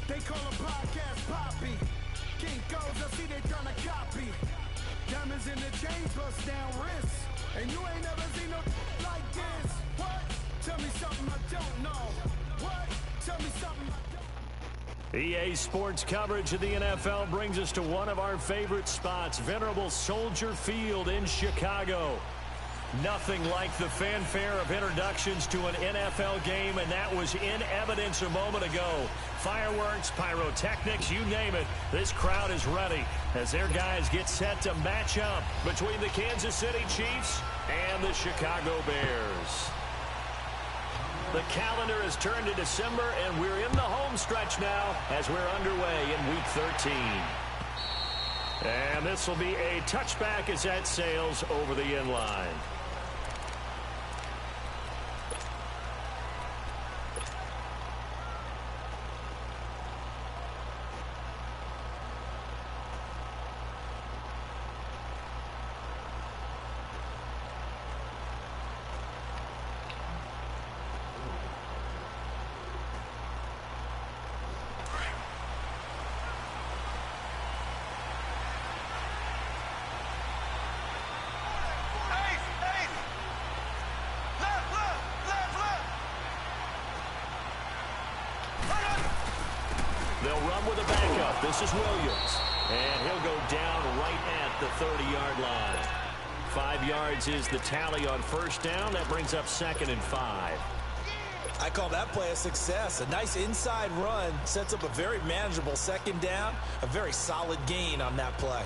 They call a podcast Poppy. King goes, I see they tryna copy. Diamonds in the chain, bust down wrists. And you ain't never seen no like this. What? Tell me something I don't know. What? Tell me something I don't. EA Sports coverage of the NFL brings us to one of our favorite spots, venerable Soldier Field in Chicago. Nothing like the fanfare of introductions to an NFL game, and that was in evidence a moment ago. Fireworks, pyrotechnics, you name it. This crowd is ready as their guys get set to match up between the Kansas City Chiefs and the Chicago Bears. The calendar has turned to December, and we're in the home stretch now as we're underway in Week 13. And this will be a touchback as that sails over the end line. They'll run with a backup. This is Williams. And he'll go down right at the 30-yard line. 5 yards is the tally on first down. That brings up 2nd and 5. I call that play a success. A nice inside run sets up a very manageable 2nd down. A very solid gain on that play.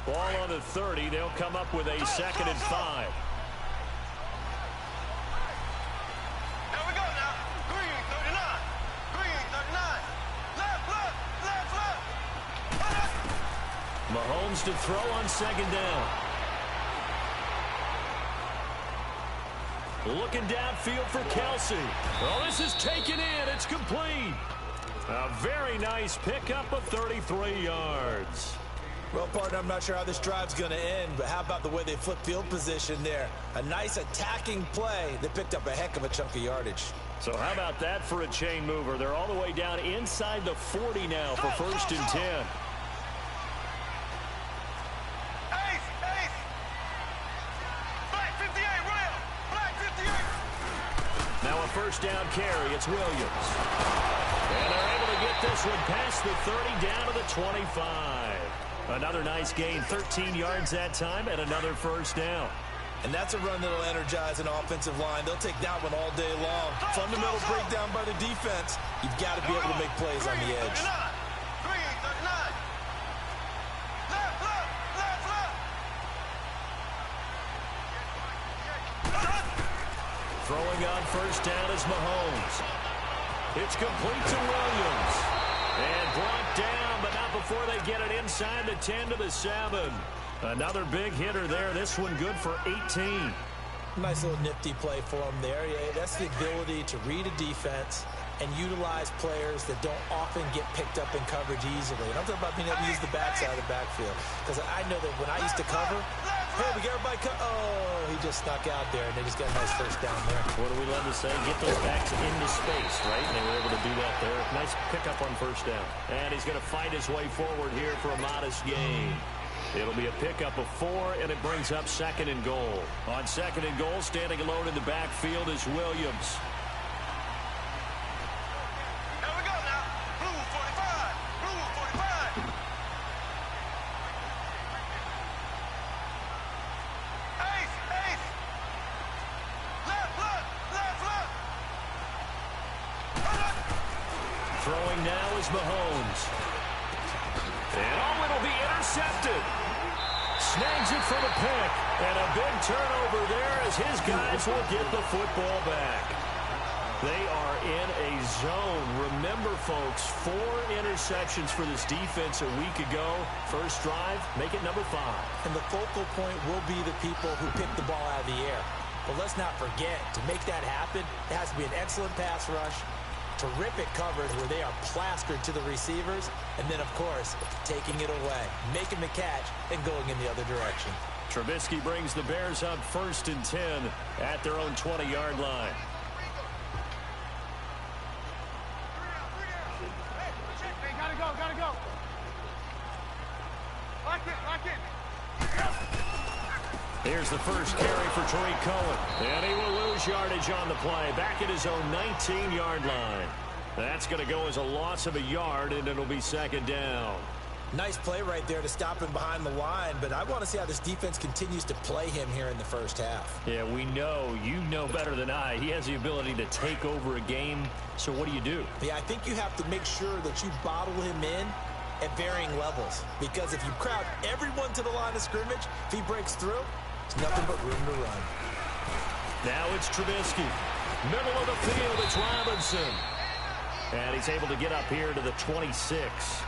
Ball on the 30. They'll come up with a 2nd and 5. There we go now. Green, 39. Green, 39. Left, left, left, left. Mahomes to throw on 2nd down. Looking downfield for Kelsey. Well, this is taken in. It's complete. A very nice pickup of 33 yards. Well, partner, I'm not sure how this drive's going to end, but how about the way they flip field position there? A nice attacking play that picked up a heck of a chunk of yardage. So how about that for a chain mover? They're all the way down inside the 40 now for 1st and 10. Ace, ace. Black 58, Royal. Black 58. Now a 1st down carry. It's Williams. And they're able to get this one past the 30 down to the 25. Another nice gain, 13 yards that time, and another 1st down. And that's a run that'll energize an offensive line. They'll take that one all day long. Fundamental breakdown by the defense. You've got to be able to make plays on the edge. Green, 39. Left, left, left, left. Throwing on 1st down is Mahomes. It's complete to Williams. And brought down, but not before they get it inside the 10 to the 7. Another big hitter there. This one good for 18. Nice little nifty play for him there. Yeah, that's the ability to read a defense and utilize players that don't often get picked up in coverage easily. And I'm talking about being able to use the backside of the backfield. Because I know that when I used to cover, hey, we got everybody oh, he just snuck out there, and they just got a nice 1st down there. What do we love to say? Get those backs into space, right? And they were able to do that there. Nice pickup on 1st down. And he's going to fight his way forward here for a modest gain. It'll be a pickup of 4, and it brings up 2nd and goal. On 2nd and goal, standing alone in the backfield is Williams. Throwing now is Mahomes. And oh, it'll be intercepted. Snags it for the pick. And a big turnover there as his guys will get the football back. They are in a zone. Remember, folks, 4 interceptions for this defense a week ago. First drive, make it number 5. And the focal point will be the people who pick the ball out of the air. But let's not forget, to make that happen, it has to be an excellent pass rush, terrific coverage where they are plastered to the receivers, and then, of course, taking it away, making the catch, and going in the other direction. Trubisky brings the Bears up 1st and 10 at their own 20-yard line. Gotta go. Lock it. Here's the first carry for Tariq Cohen. And he will lose yardage on the play. Back at his own 19-yard line. That's going to go as a loss of a yard, and it'll be 2nd down. Nice play right there to stop him behind the line, but I want to see how this defense continues to play him here in the first half. Yeah, we know. You know better than I. He has the ability to take over a game. So what do? Yeah, I think you have to make sure that you bottle him in at varying levels, because if you crowd everyone to the line of scrimmage, if he breaks through, it's nothing but room to run. Now it's Trubisky. Middle of the field, it's Robinson. And he's able to get up here to the 26.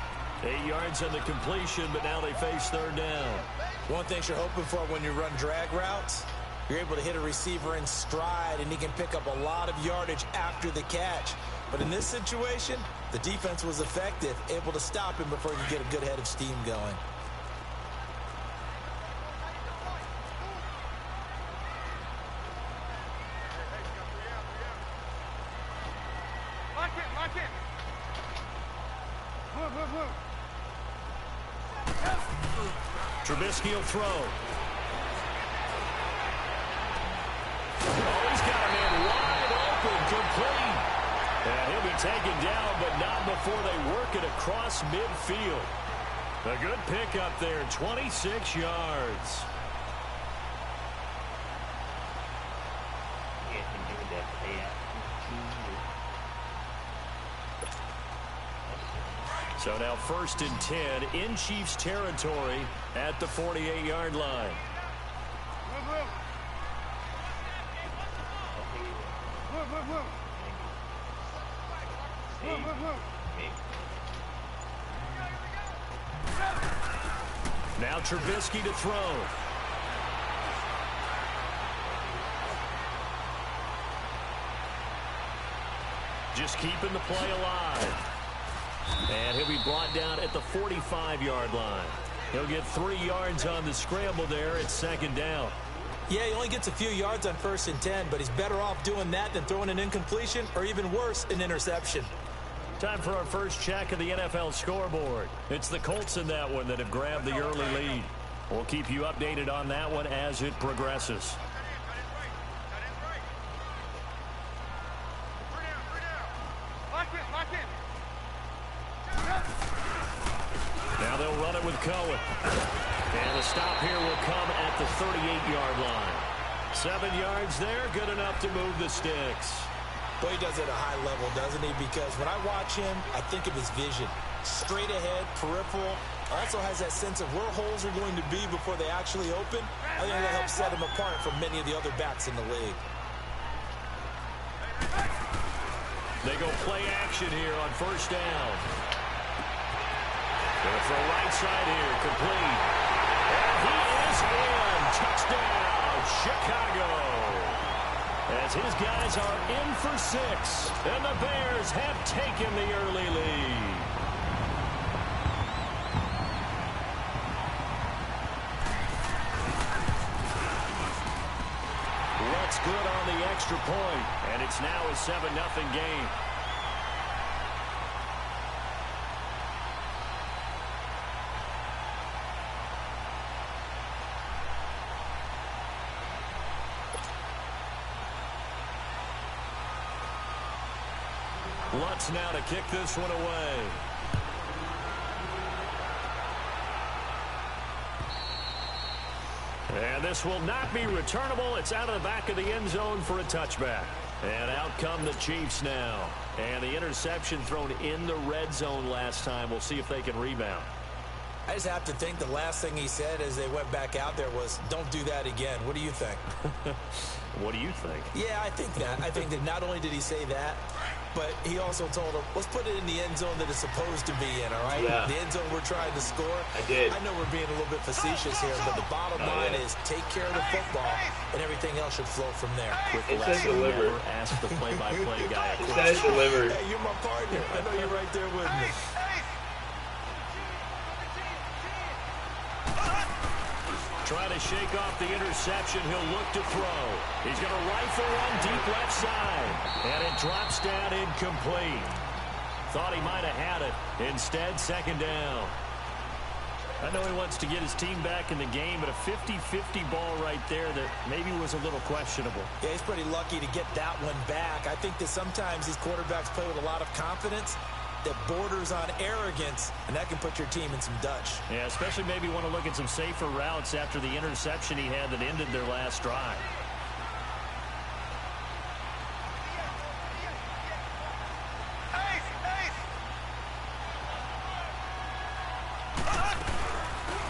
8 yards on the completion, but now they face 3rd down. One thing you're hoping for when you run drag routes, you're able to hit a receiver in stride, and he can pick up a lot of yardage after the catch. But in this situation, the defense was effective, able to stop him before he could get a good head of steam going. Lock it. Move. Trubisky will throw. Oh, he's got a man wide open, complete. And he'll be taken down, but not before they work it across midfield. A good pickup there, 26 yards. So now 1st and 10 in Chiefs territory at the 48-yard line. Now Trubisky to throw. Just keeping the play alive. And he'll be brought down at the 45-yard line. He'll get 3 yards on the scramble there. It's 2nd down. Yeah, he only gets a few yards on 1st and 10, but he's better off doing that than throwing an incompletion or even worse, an interception. Time for our first check of the NFL scoreboard. It's the Colts in that one that have grabbed the early lead. We'll keep you updated on that one as it progresses. Now they'll run it with Cohen. And the stop here will come at the 38-yard line. 7 yards there, good enough to move the sticks. Boy, he does it at a high level, doesn't he? Because when I watch him, I think of his vision. Straight ahead, peripheral. Also has that sense of where holes are going to be before they actually open. I think that helps set him apart from many of the other backs in the league. They go play action here on 1st down. Gonna throw right side here, complete. And he is in. Touchdown, Chicago. As his guys are in for 6. And the Bears have taken the early lead. Looks good on the extra point. And it's now a 7-0 game. Lutz now to kick this one away. And this will not be returnable. It's out of the back of the end zone for a touchback. And out come the Chiefs now. And the interception thrown in the red zone last time. We'll see if they can rebound. I just have to think the last thing he said as they went back out there was, don't do that again. What do you think? What do you think? Yeah, I think that. I think that not only did he say that, but he also told him, let's put it in the end zone that it's supposed to be in, all right? Yeah. The end zone we're trying to score. I did. I know we're being a little bit facetious here, but the bottom line is take care of the football, and everything else should flow from there. Quick It says lesson, delivered. never ask the play-by-play guy a It question. says delivered. Hey, you're my partner. I know you're right there with me. Trying to shake off the interception. He'll look to throw. He's going to rifle one deep left side. And it drops down incomplete. Thought he might have had it. Instead, second down. I know he wants to get his team back in the game, but a 50-50 ball right there that maybe was a little questionable. Yeah, he's pretty lucky to get that one back. I think that sometimes these quarterbacks play with a lot of confidence that borders on arrogance, and that can put your team in some Dutch. Yeah, especially maybe want to look at some safer routes after the interception he had that ended their last drive.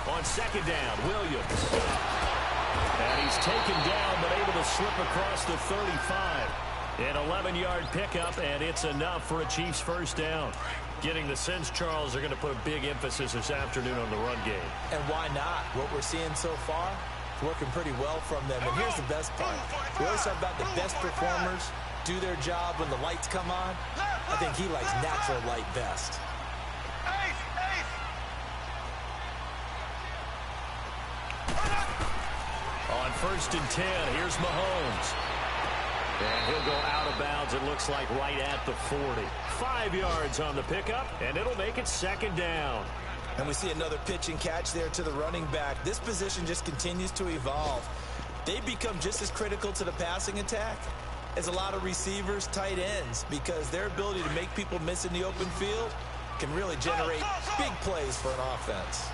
On second down, Williams. And he's taken down, but able to slip across the 35. An 11-yard pickup, and it's enough for a Chiefs first down. Getting the sense, Charles, are going to put a big emphasis this afternoon on the run game. And why not? What we're seeing so far, it's working pretty well from them. And here's the best part. We always talk about the best performers do their job when the lights come on. I think he likes natural light best. On first and 10, here's Mahomes. And he'll go out of bounds, it looks like, right at the 40. 5 yards on the pickup, and it'll make it second down. And we see another pitch and catch there to the running back. This position just continues to evolve. They become just as critical to the passing attack as a lot of receivers, tight ends, because their ability to make people miss in the open field can really generate big plays for an offense.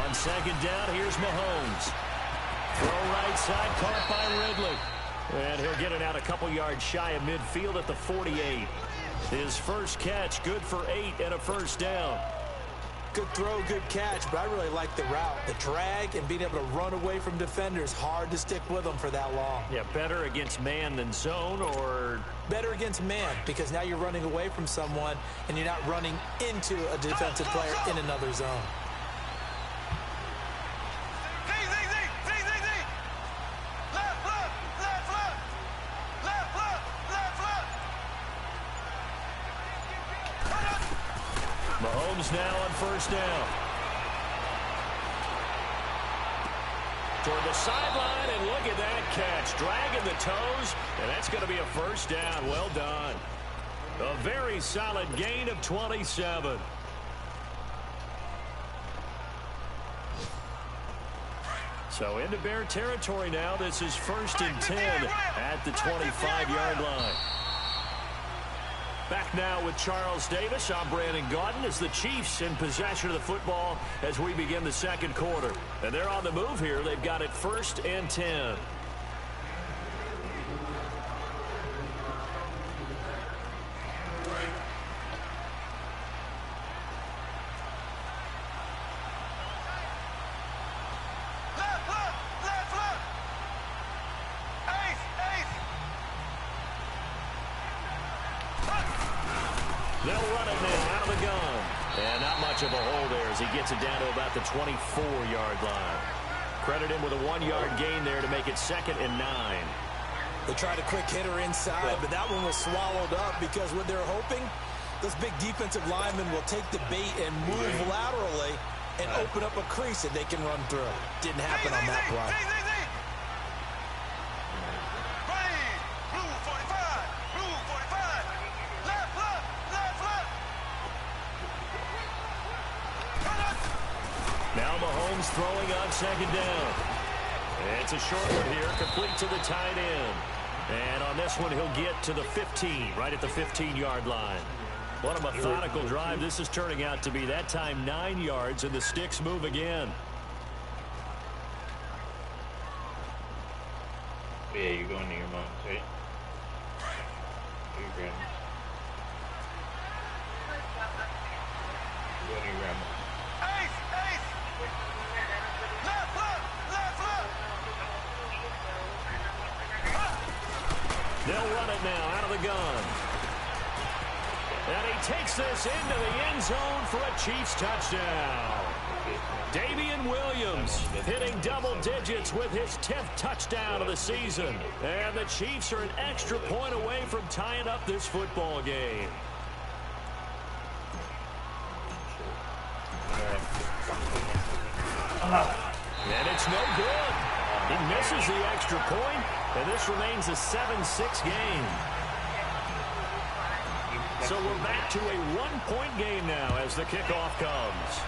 On second down, here's Mahomes. Throw right side, caught by Ridley. And he'll get it out a couple yards shy of midfield at the 48. His first catch, good for 8 and a first down. Good throw, good catch, but I really like the route. The drag and being able to run away from defenders, hard to stick with them for that long. Yeah, better against man than zone, or better against man, because now you're running away from someone and you're not running into a defensive player in another zone. Mahomes now on first down. Toward the sideline, and look at that catch. Dragging the toes, and that's going to be a first down. Well done. A very solid gain of 27. So into Bear territory now. This is first and 10 at the 25-yard line. Back now with Charles Davis. I'm Brandon Gaudin as the Chiefs in possession of the football as we begin the second quarter. And they're on the move here. They've got it first and 10. They'll run it now out of the gun. And not much of a hole there as he gets it down to about the 24-yard line. Credit him with a 1-yard gain there to make it second and 9. They tried a quick hitter inside, but that one was swallowed up because what they're hoping, those big defensive linemen will take the bait and move laterally and open up a crease that they can run through. Didn't happen on that play. Now Mahomes throwing on second down. It's a short one here, complete to the tight end. And on this one, he'll get to the 15, right at the 15-yard line. What a methodical drive this is turning out to be. That time 9 yards, and the sticks move again. Yeah, you're going to your mom's, right? Or your grandma's? You're going to your grandma's. Ace! Ace! Left, left! Left, left! They'll run it now out of the gun. And he takes this into the end zone for a Chiefs touchdown. Damian Williams hitting double digits with his 10th touchdown of the season. And the Chiefs are an extra point away from tying up this football game. And it's no good. He misses the extra point, and this remains a 7-6 game. So we're back to a one-point game now as the kickoff comes.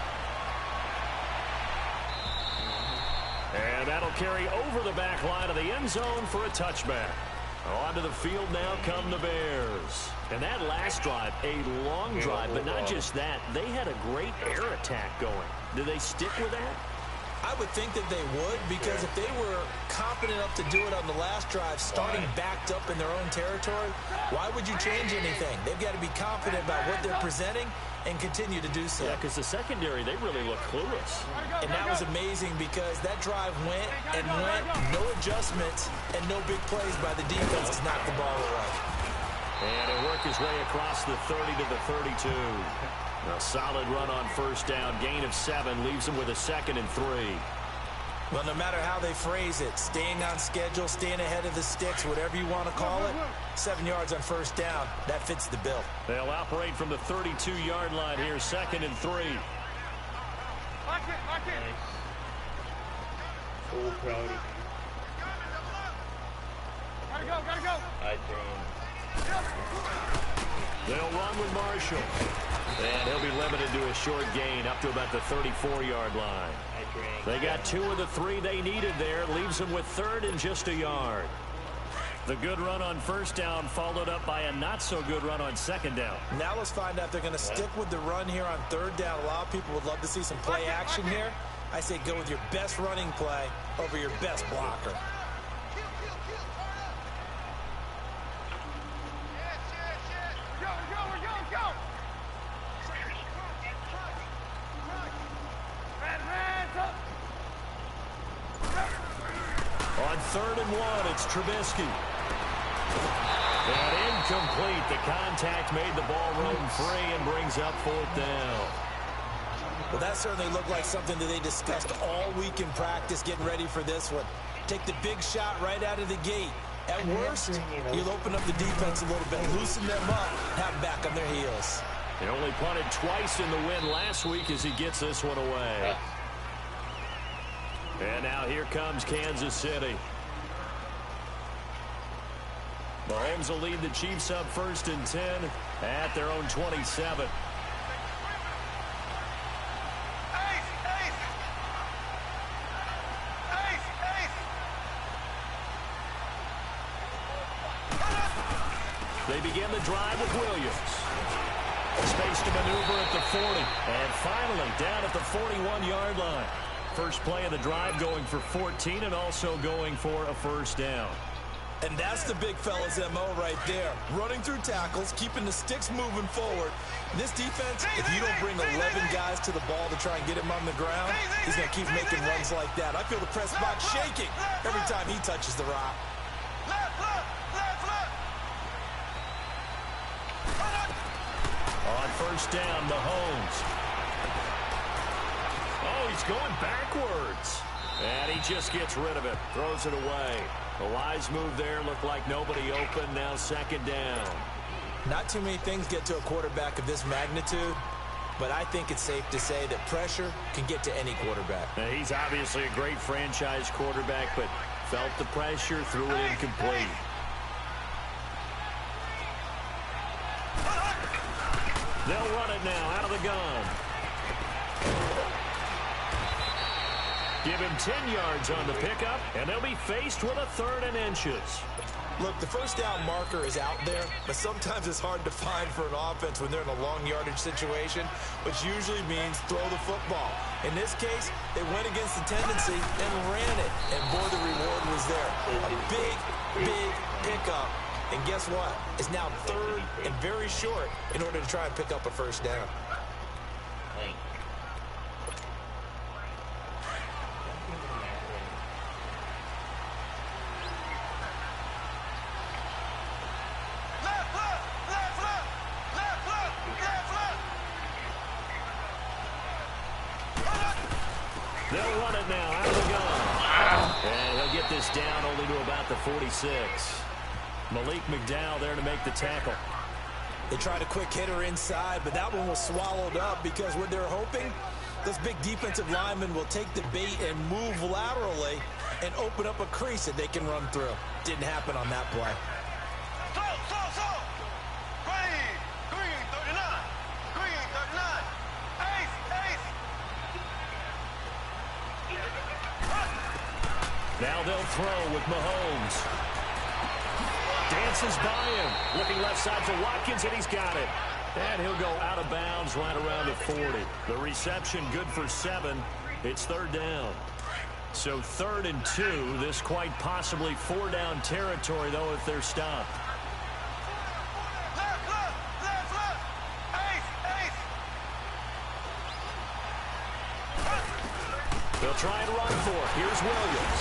And that'll carry over the back line of the end zone for a touchback. Onto the field now come the Bears. And that last drive, a long drive, but not just that. They had a great air attack going. Did they stick with that? I would think that they would, because if they were competent enough to do it on the last drive, starting backed up in their own territory, why would you change anything? They've got to be confident about what they're presenting and continue to do so. Yeah, because the secondary, they really look clueless. And that was amazing because that drive went and went, no adjustments and no big plays by the defense to knock the ball away. And he'll work his way across the 30 to the 32. A solid run on first down. Gain of 7 leaves him with a 2nd and 3. Well, no matter how they phrase it, staying on schedule, staying ahead of the sticks, whatever you want to call it, 7 yards on first down, that fits the bill. They'll operate from the 32-yard line here, 2nd and 3. Lock it, lock it. Nice. So proud of you. Gotta go, gotta go. I think. They'll run with Marshall. And he'll be limited to a short gain up to about the 34-yard line. They got 2 of the 3 they needed there. Leaves them with 3rd and just a yard. The good run on first down followed up by a not-so-good run on 2nd down. Now let's find out if they're going to stick with the run here on 3rd down. A lot of people would love to see some play action here. I say go with your best running play over your best blocker. On 3rd and 1, it's Trubisky. And incomplete. The contact made the ball roam free and brings up 4th down. Well, that certainly looked like something that they discussed all week in practice, getting ready for this one. Take the big shot right out of the gate. At worst, you'll open up the defense a little bit, loosen them up, have them back on their heels. They only punted twice in the win last week as he gets this one away. And now here comes Kansas City. Mahomes will lead the Chiefs up 1st and 10 at their own 27. They begin the drive with Williams. Space to maneuver at the 40. And finally down at the 41-yard line. First play of the drive going for 14 and also going for a first down. And that's the big fella's MO right there. Running through tackles, keeping the sticks moving forward. This defense, if you don't bring 11 guys to the ball to try and get him on the ground, he's going to keep making runs like that. I feel the press box shaking every time he touches the rock. On first down, Mahomes. Oh, he's going backwards. And he just gets rid of it. Throws it away. A wise move there. Looked like nobody open. Now 2nd down. Not too many things get to a quarterback of this magnitude, but I think it's safe to say that pressure can get to any quarterback. Now, he's obviously a great franchise quarterback, but felt the pressure, threw it incomplete. They'll run it now out of the gun. Give him 10 yards on the pickup, and they'll be faced with a 3rd and inches. Look, the first down marker is out there, but sometimes it's hard to find for an offense when they're in a long yardage situation, which usually means throw the football. In this case, they went against the tendency and ran it, and boy, the reward was there. A big, big pickup, and guess what? It's now third and very short in order to try and pick up a first down. They'll run it now out of the gun. And he'll get this down only to about the 46. Malik McDowell there to make the tackle. They tried a quick hitter inside, but that one was swallowed up because what they're hoping, this big defensive lineman will take the bait and move laterally and open up a crease that they can run through. Didn't happen on that play. Now they'll throw with Mahomes. Dances by him. Looking left side for Watkins, and he's got it. And he'll go out of bounds right around the 40. The reception good for 7. It's third down. So 3rd and 2. This quite possibly 4-down territory, though, if they're stopped. They'll try and run for it. Here's Williams.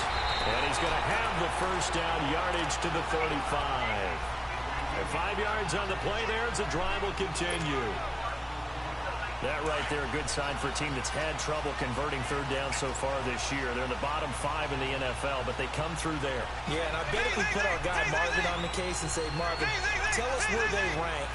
And he's going to have the first down, yardage to the 35. And 5 yards on the play there as the drive will continue. That right there, a good sign for a team that's had trouble converting third down so far this year. They're in the bottom 5 in the NFL, but they come through there. Yeah, and I bet if we put our guy Marvin on the case and say, Marvin, tell us where they rank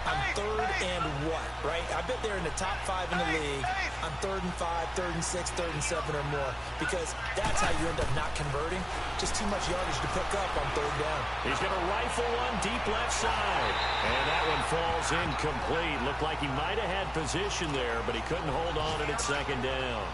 on 3rd and what, right? I bet they're in the top 5 in the league on 3rd and 5, 3rd and 6, 3rd and 7 or more, because that's how you end up not converting. Just too much yardage to pick up on 3rd down. He's going to rifle one deep left side. And that one falls incomplete. Looked like he might have had position there, but he couldn't hold on it at 2nd down.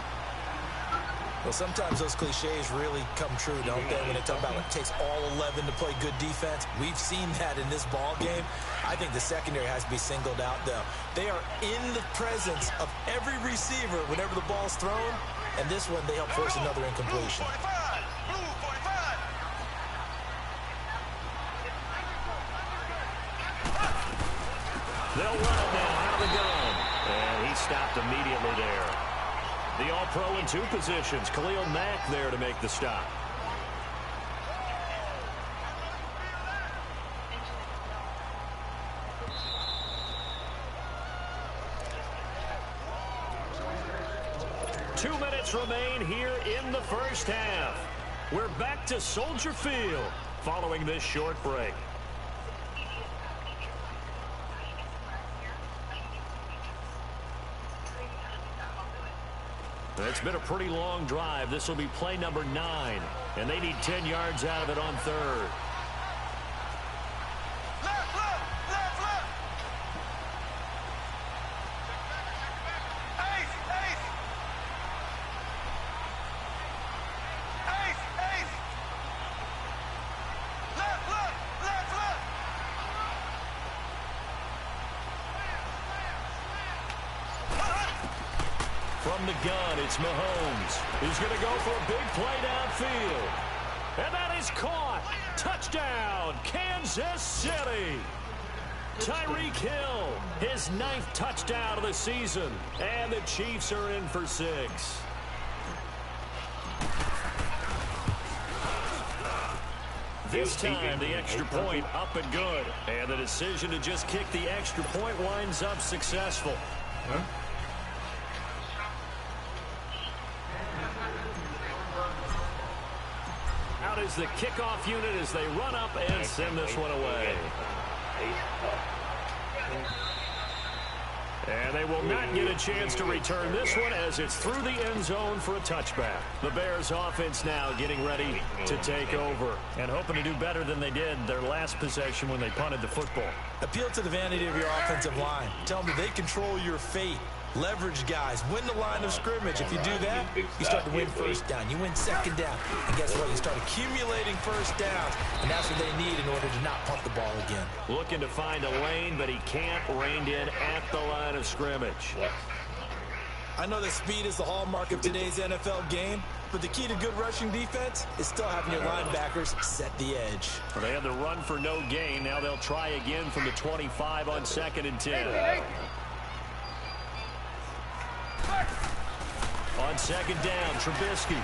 Well, sometimes those cliches really come true, don't they? When they talk about it takes all 11 to play good defense. We've seen that in this ball game. I think the secondary has to be singled out, though. They are in the presence of every receiver whenever the ball's thrown, and this one they help force another incompletion. They'll run it now out of the gun. And he stopped immediately there. The All-Pro in 2 positions. Khalil Mack there to make the stop. Two minutes remain here in the first half. We're back to Soldier Field following this short break. It's been a pretty long drive. This will be play number 9, and they need 10 yards out of it on 3rd. From the gun, it's Mahomes. He's going to go for a big play downfield. And that is caught. Touchdown, Kansas City. Tyreek Hill, his 9th touchdown of the season. And the Chiefs are in for 6. This time, the extra point up and good. And the decision to just kick the extra point winds up successful. Huh? Out is the kickoff unit as they run up and send this one away. And they will not get a chance to return this one as it's through the end zone for a touchback. The Bears offense now getting ready to take over and hoping to do better than they did their last possession when they punted the football. Appeal to the vanity of your offensive line. Tell them that they control your fate. Leverage guys. Win the line of scrimmage. If you do that, you start to win first down. You win second down. And guess what? You start accumulating first downs. And that's what they need in order to not punt the ball again. Looking to find a lane, but he can't. Reined in at the line of scrimmage. I know that speed is the hallmark of today's NFL game, but the key to good rushing defense is still having your linebackers set the edge. Well, they had the run for no gain. Now they'll try again from the 25 on 2nd and 10. On 2nd down, Trubisky.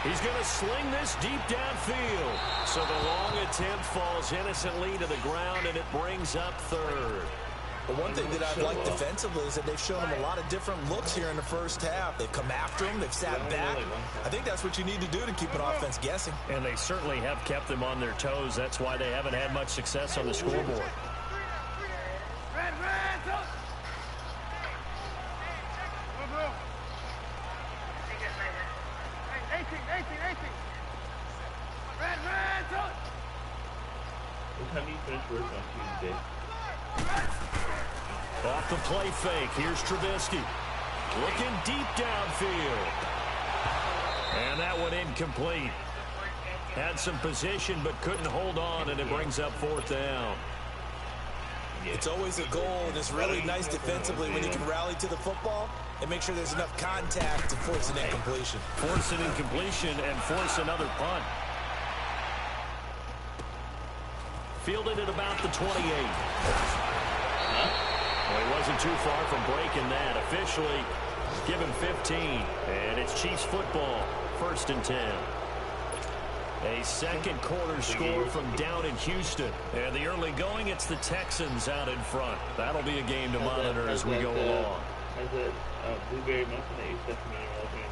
He's going to sling this deep downfield. So the long attempt falls innocently to the ground, and it brings up 3rd. But one thing that I've liked defensively is that they've shown him a lot of different looks here in the first half. They've come after him. They've sat back. I think that's what you need to do to keep an offense guessing. And they certainly have kept them on their toes. That's why they haven't had much success on the scoreboard. What time do you finish work on Tuesday? Off the play fake. Here's Trubisky. Looking deep downfield. And that one incomplete. Had some position but couldn't hold on, and it brings up 4th down. It's always a goal, and it's really nice defensively when you can rally to the football and make sure there's enough contact to force an incompletion. Force an incompletion and force another punt. Fielded at about the 28. Well, he wasn't too far from breaking that. Officially, give him 15. And it's Chiefs football, 1st and 10. A second quarter score from down in Houston. And the early going, it's the Texans out in front. That'll be a game to monitor as we go along.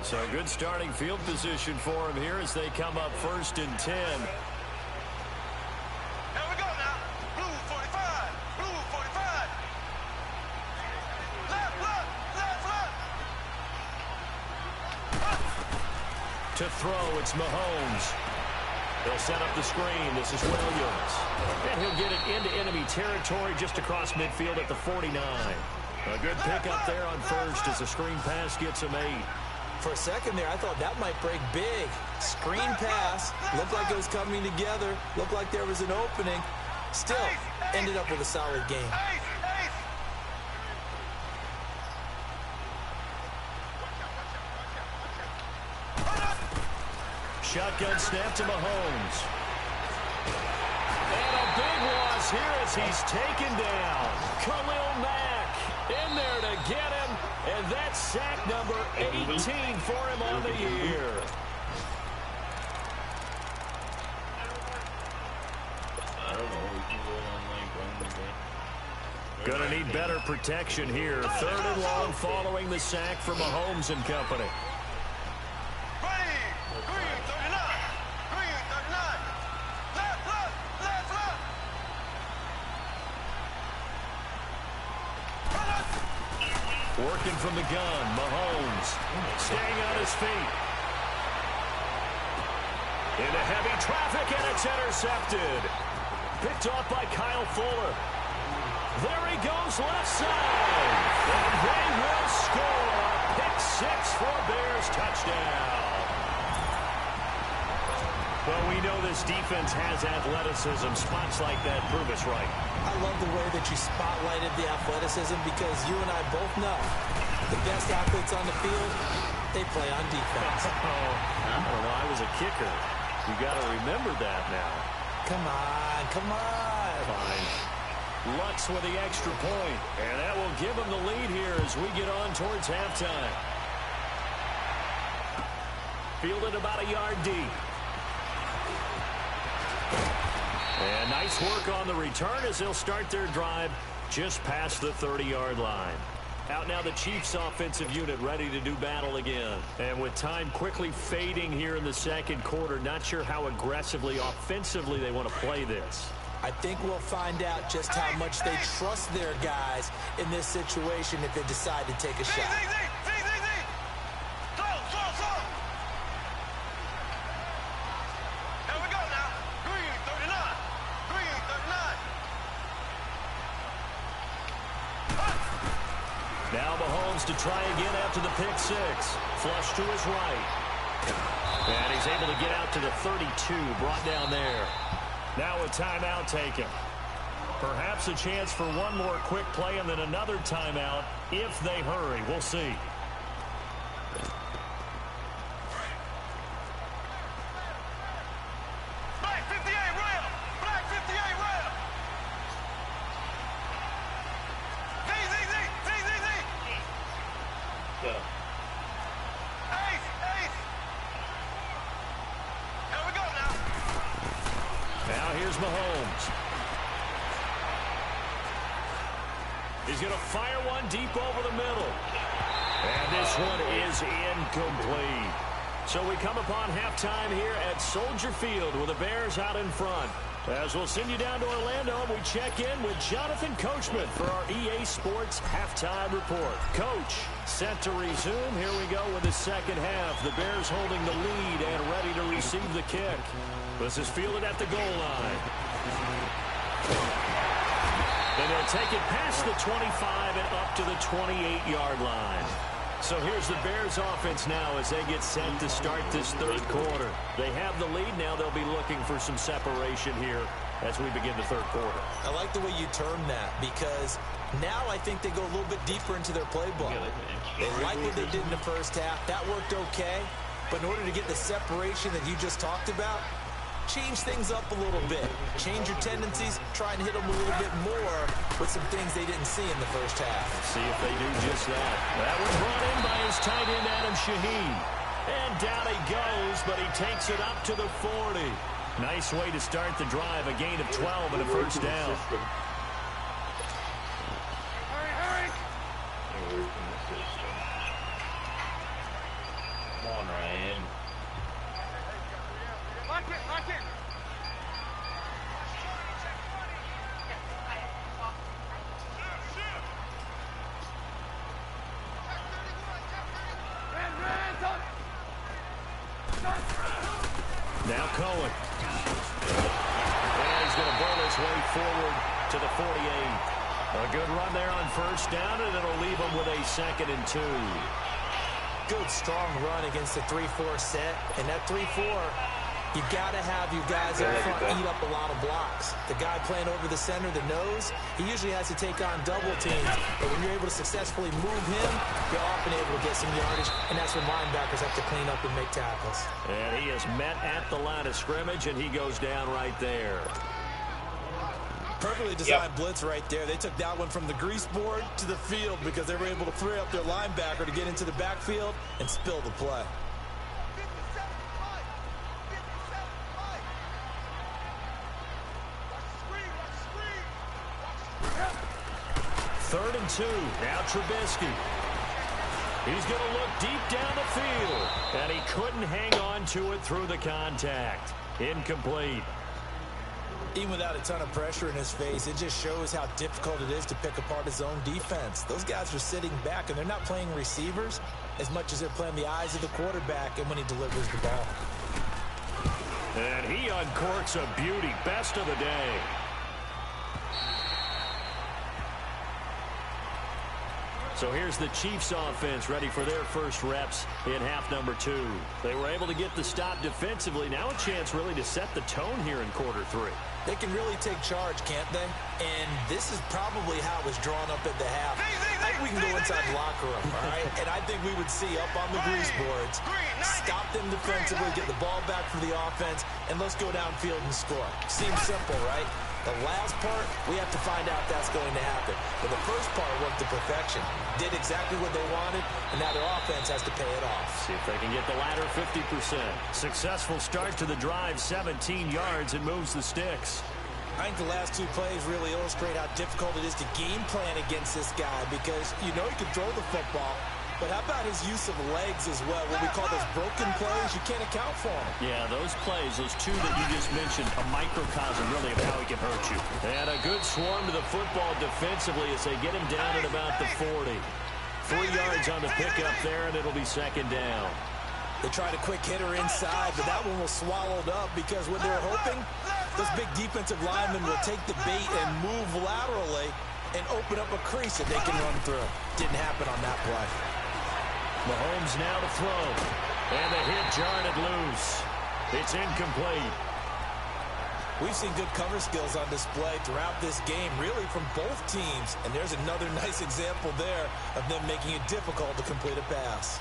So good starting field position for him here as they come up 1st and 10. To throw, it's Mahomes. They'll set up the screen. This is Williams. And he'll get it into enemy territory just across midfield at the 49. A good pickup there on 1st as the screen pass gets him 8. For a second there, I thought that might break big. Screen pass. Looked like it was coming together. Looked like there was an opening. Still, ended up with a solid game. Shotgun snap to Mahomes. And a big loss here as he's taken down. Khalil Mack in there to get him. And that's sack number 18 for him on the year. Gonna need better protection here. 3rd and long following the sack for Mahomes and company. Working from the gun, Mahomes staying on his feet. Into heavy traffic, and it's intercepted. Picked off by Kyle Fuller. There he goes left side. And they will score. Pick 6 for Bears touchdown. Well, we know this defense has athleticism. Spots like that prove us right. I love the way that you spotlighted the athleticism because you and I both know the best athletes on the field, they play on defense. Well, I was a kicker. You got to remember that now. Come on, come on. Fine. Lutz with the extra point, and that will give him the lead here as we get on towards halftime. Fielded about a yard deep. And nice work on the return as they'll start their drive just past the 30-yard line. Out now the Chiefs offensive unit ready to do battle again. And with time quickly fading here in the second quarter, not sure how aggressively, offensively they want to play this. I think we'll find out just how much they trust their guys in this situation if they decide to take a shot. Now Mahomes to try again after the pick six. Flush to his right. And he's able to get out to the 32, brought down there. Now a timeout taken. Perhaps a chance for one more quick play and then another timeout if they hurry. We'll see. Black 58 rail! Black 58 rail! Z! Go. Ace! Ace! Here we go now. Now here's Mahomes. He's going to fire one deep over the middle. And this one is incomplete. So we come upon halftime here at Soldier Field with the Bears out in front. As we'll send you down to Orlando, we check in with Jonathan Coachman for our EA Sports Halftime Report. Coach, set to resume. Here we go with the second half. The Bears holding the lead and ready to receive the kick. This is fielded at the goal line. And they'll take it past the 25 and up to the 28-yard line. So here's the Bears offense now as they get set to start this third quarter. They have the lead. Now they'll be looking for some separation here as we begin the third quarter. I like the way you term that because now I think they go a little bit deeper into their playbook. They like what they did in the first half. That worked okay. But in order to get the separation that you just talked about, change things up a little bit. Change your tendencies. Try and hit them a little bit more with some things they didn't see in the first half. See if they do just that. That was brought in by his tight end, Adam Shaheen. And down he goes, but he takes it up to the 40. Nice way to start the drive. A gain of 12 and a first down. Hurry! Come on, Ryan. Lock it! Now Cohen. And he's going to bowl his way forward to the 48. A good run there on first down, and it'll leave him with a 2nd and 2. Good, strong run against the 3-4 set. And that 3-4, you got to have your guys up front eat up a lot of blocks. The guy playing over the center, the nose, he usually has to take on double teams. But when you're able to successfully move him, you're often able to get some yardage. And that's when linebackers have to clean up and make tackles. And he is met at the line of scrimmage, and he goes down right there. Perfectly designed blitz right there. They took that one from the grease board to the field because they were able to free up their linebacker to get into the backfield and spill the play. 3rd and 2. Now Trubisky. He's going to look deep down the field. And he couldn't hang on to it through the contact. Incomplete. Even without a ton of pressure in his face, it just shows how difficult it is to pick apart his own defense. Those guys are sitting back, and they're not playing receivers as much as they're playing the eyes of the quarterback and when he delivers the ball. And he uncorks a beauty. Best of the day. So here's the Chiefs offense ready for their first reps in half number 2. They were able to get the stop defensively. Now a chance really to set the tone here in quarter 3. They can really take charge, can't they? And this is probably how it was drawn up at the half. I think we can go inside the locker room, all right? And I think we would see up on the grease boards, stop them defensively, get the ball back for the offense, and let's go downfield and score. Seems simple, right? The last part, we have to find out that's going to happen. But the first part worked to perfection. Did exactly what they wanted, and now their offense has to pay it off. See if they can get the latter 50%. Successful start to the drive, 17 yards, and moves the sticks. I think the last 2 plays really illustrate how difficult it is to game plan against this guy because you know he can throw the football, but how about his use of legs as well? What we call those broken plays, you can't account for them. Yeah, those plays, those 2 that you just mentioned, a microcosm really of how he can hurt you. And a good swarm to the football defensively as they get him down at about the 40. 3 yards on the pickup there, and it'll be 2nd down. They tried a quick hitter inside, but that one was swallowed up because when they're hoping, those big defensive linemen will take the bait and move laterally and open up a crease that they can run through. didn't happen on that play. Mahomes now to throw. And the hit jarred it loose. It's incomplete. We've seen good cover skills on display throughout this game, really from both teams. And there's another nice example there of them making it difficult to complete a pass.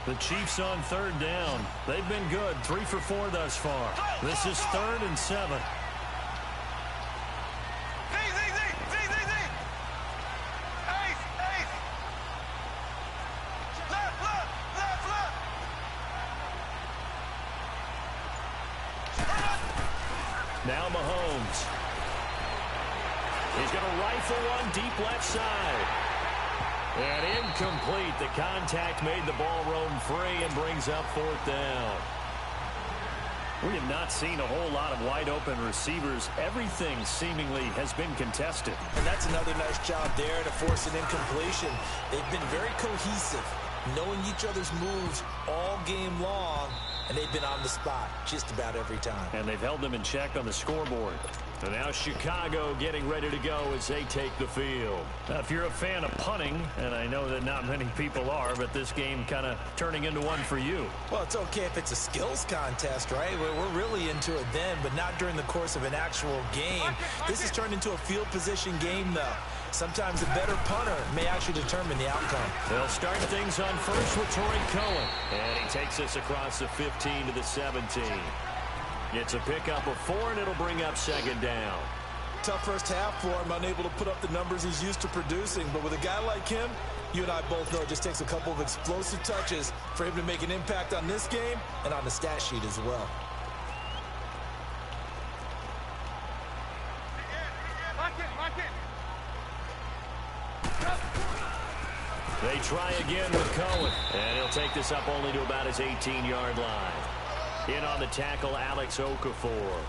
The Chiefs on third down. They've been good, 3 for 4 thus far. This is 3rd and 7. Now Mahomes. He's going to rifle one deep left side. And incomplete. The contact made the ball roam free and brings up 4th down. We have not seen a whole lot of wide open receivers. Everything seemingly has been contested. And that's another nice job there to force an incompletion. They've been very cohesive, knowing each other's moves all game long. And they've been on the spot just about every time. And they've held them in check on the scoreboard. And now Chicago getting ready to go as they take the field. Now, if you're a fan of punting, and I know that not many people are, but this game kind of turning into one for you. Well, it's okay if it's a skills contest, right? We're really into it then, but not during the course of an actual game. This has turned into a field position game, though. Sometimes the better punter may actually determine the outcome. They'll start things on first with Torrey Cohen. And he takes us across the 15 to the 17. It's a pickup of 4, and it'll bring up 2nd down. Tough first half for him, unable to put up the numbers he's used to producing. But with a guy like him, you and I both know it just takes a couple of explosive touches for him to make an impact on this game and on the stat sheet as well. They try again with Cohen. And he'll take this up only to about his 18-yard line. In on the tackle, Alex Okafor.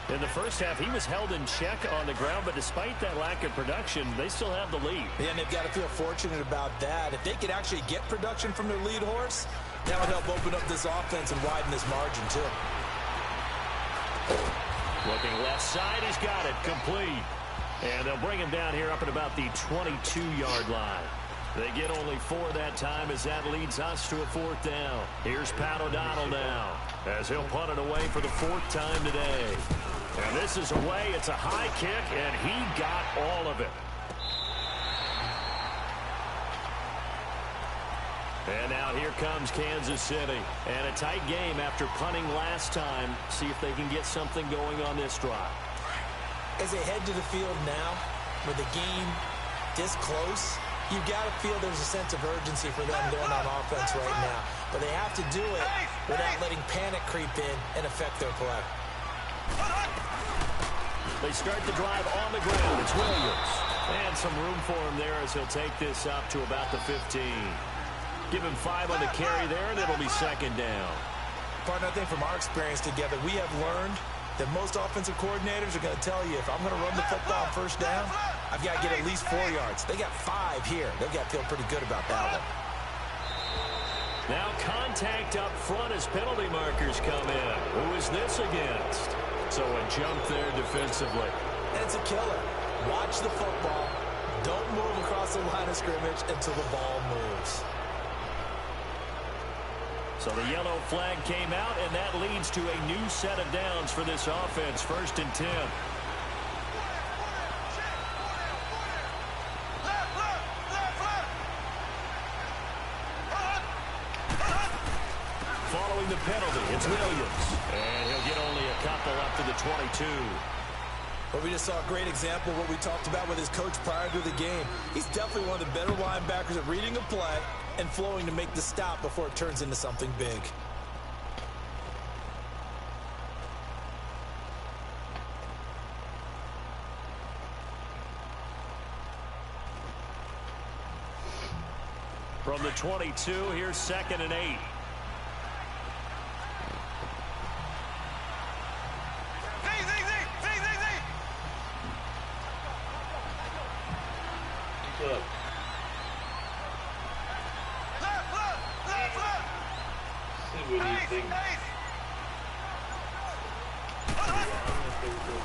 In the first half, he was held in check on the ground, but despite that lack of production, they still have the lead. Yeah, and they've got to feel fortunate about that. If they could actually get production from their lead horse, that would help open up this offense and widen this margin, too. Looking left side, he's got it, complete. And they'll bring him down here up at about the 22-yard line. They get only 4 that time as that leads us to a 4th down. Here's Pat O'Donnell now as he'll punt it away for the 4th time today. And this is away. It's a high kick, and he got all of it. And now here comes Kansas City. And a tight game after punting last time. See if they can get something going on this drive. As they head to the field now, with the game this close, you've got to feel there's a sense of urgency for them going on offense right now. But they have to do it without letting panic creep in and affect their play. They start the drive on the ground. It's Williams. And some room for him there as he'll take this up to about the 15. Give him 5 on the carry there, and it'll be 2nd down. Partner, I think from our experience together, we have learned that most offensive coordinators are going to tell you, if I'm going to run the football on 1st down, I've got to get at least 4 yards. They got 5 here. They've got to feel pretty good about that one. Now contact up front as penalty markers come in. Who is this against? So a jump there defensively. And it's a killer. Watch the football. Don't move across the line of scrimmage until the ball moves. So the yellow flag came out, and that leads to a new set of downs for this offense. 1st and 10. Following the penalty, it's Williams. And he'll get only a couple up to the 22. But we just saw a great example of what we talked about with his coach prior to the game. He's definitely one of the better linebackers at reading a play and flowing to make the stop before it turns into something big. From the 22, here's 2nd and 8.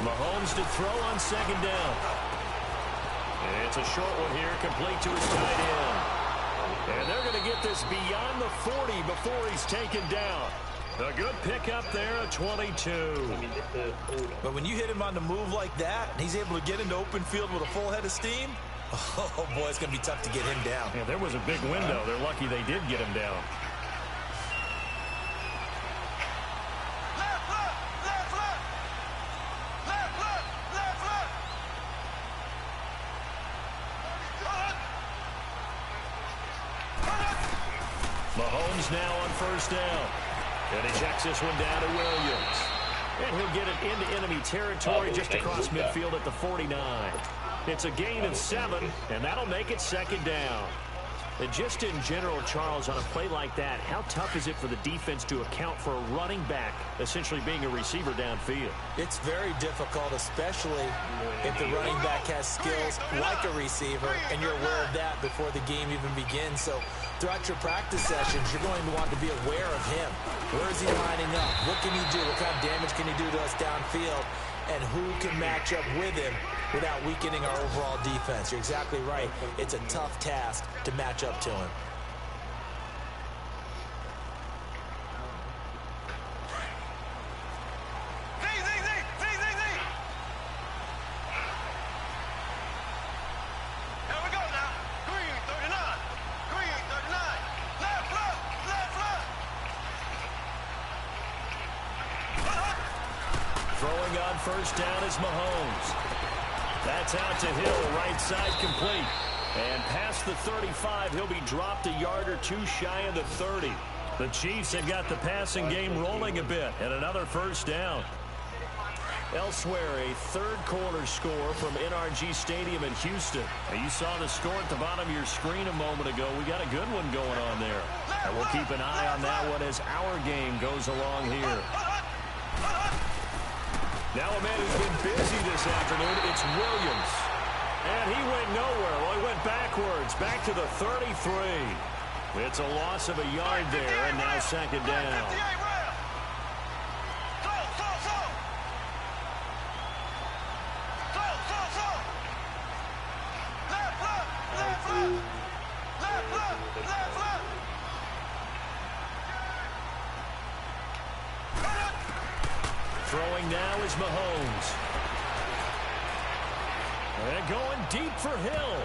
Mahomes to throw on second down. It's a short one here, complete to his tight end. And they're going to get this beyond the 40 before he's taken down. A good pickup there, a 22. But when you hit him on the move like that, and he's able to get into open field with a full head of steam, oh, boy, it's going to be tough to get him down. Yeah, there was a big window. They're lucky they did get him down. Mahomes now on first down. And he checks this one down to Williams. And he'll get it into enemy territory just across midfield at the 49. It's a gain of 7, and that'll make it second down. And just in general, Charles, on a play like that, how tough is it for the defense to account for a running back essentially being a receiver downfield? It's very difficult, especially if the running back has skills like a receiver, and you're aware of that before the game even begins. So throughout your practice sessions, you're going to want to be aware of him. Where is he lining up? What can he do? What kind of damage can he do to us downfield? And who can match up with him without weakening our overall defense? You're exactly right. It's a tough task to match up to him. Throwing on first down is Mahomes. That's out to Hill, right side complete. And past the 35, he'll be dropped a yard or two shy of the 30. The Chiefs have got the passing game rolling a bit, and another first down. Elsewhere, a third-quarter score from NRG Stadium in Houston. Now, you saw the score at the bottom of your screen a moment ago. We got a good one going on there. And we'll keep an eye on that one as our game goes along here. Now a man who's been busy this afternoon, it's Williams. And he went nowhere. Well, he went backwards, back to the 33. It's a loss of a yard there, and now second down. Throwing now is Mahomes. And going deep for Hill.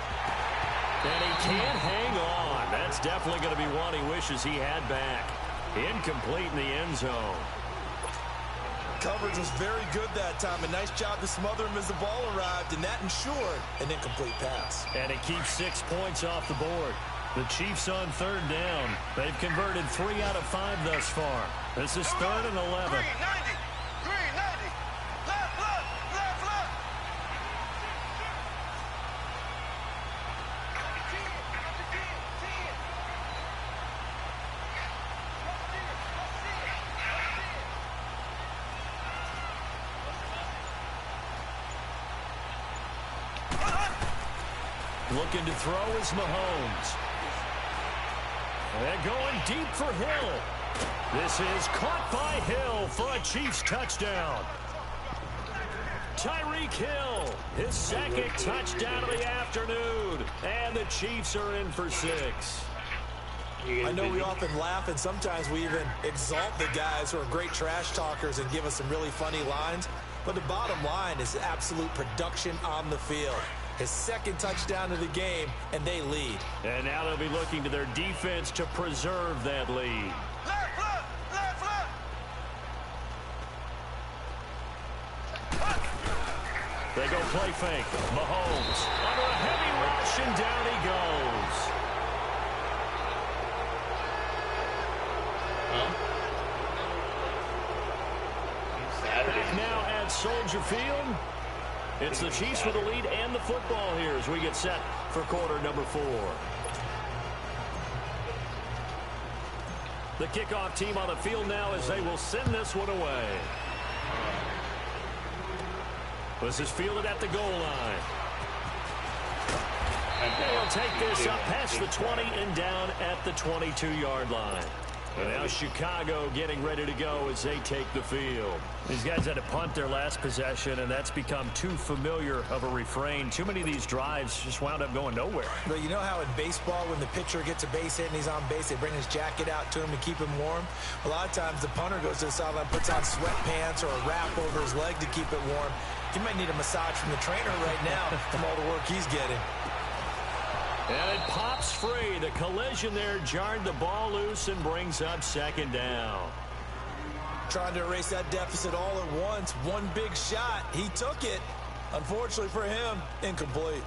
And he can't hang on. That's definitely going to be one he wishes he had back. Incomplete in the end zone. Coverage was very good that time. A nice job to smother him as the ball arrived, and that ensured an incomplete pass. And it keeps 6 points off the board. The Chiefs on third down. They've converted 3 out of 5 thus far. This is 3rd and 11. Looking to throw is Mahomes. And going deep for Hill. This is caught by Hill for a Chiefs touchdown. Tyreek Hill, his second touchdown of the afternoon. And the Chiefs are in for 6. I know we often laugh, and sometimes we even exalt the guys who are great trash talkers and give us some really funny lines. But the bottom line is absolute production on the field. His second touchdown of the game, and they lead. And now they'll be looking to their defense to preserve that lead. They go play fake. Mahomes under a heavy rush, and down he goes. Back now at Soldier Field. It's the Chiefs with the lead and the football here as we get set for quarter number 4. The kickoff team on the field now as they will send this one away. This is fielded at the goal line. They'll take this up past the 20 and down at the 22-yard line. And now Chicago getting ready to go as they take the field. These guys had to punt their last possession, and that's become too familiar of a refrain. Too many of these drives just wound up going nowhere. But you know how in baseball, when the pitcher gets a base hit and he's on base, they bring his jacket out to him to keep him warm? A lot of times the punter goes to the sideline, puts on sweatpants or a wrap over his leg to keep it warm. He might need a massage from the trainer right now from all the work he's getting. And it pops free. The collision there jarred the ball loose and brings up second down. Trying to erase that deficit all at once. One big shot. He took it. Unfortunately for him, incomplete.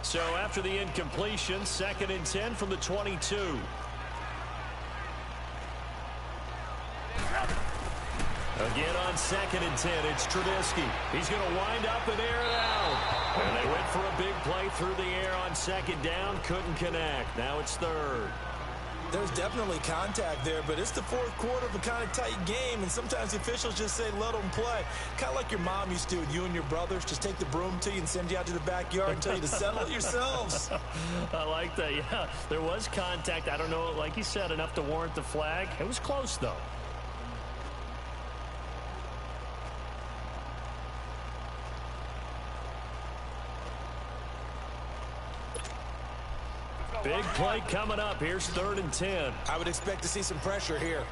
So after the incompletion, 2nd and 10 from the 22. Again on 2nd and 10, it's Trubisky. He's going to wind up and air it out. And they went for a big play through the air on 2nd down. Couldn't connect. Now it's 3rd. There's definitely contact there, but it's the 4th quarter of a kind of tight game, and sometimes the officials just say, let them play. Kind of like your mom used to with you and your brothers. Just take the broom to you and send you out to the backyard and tell you to settle it yourselves. I like that, yeah. There was contact. I don't know, like you said, enough to warrant the flag. It was close, though. Big play coming up. Here's 3rd and 10. I would expect to see some pressure here.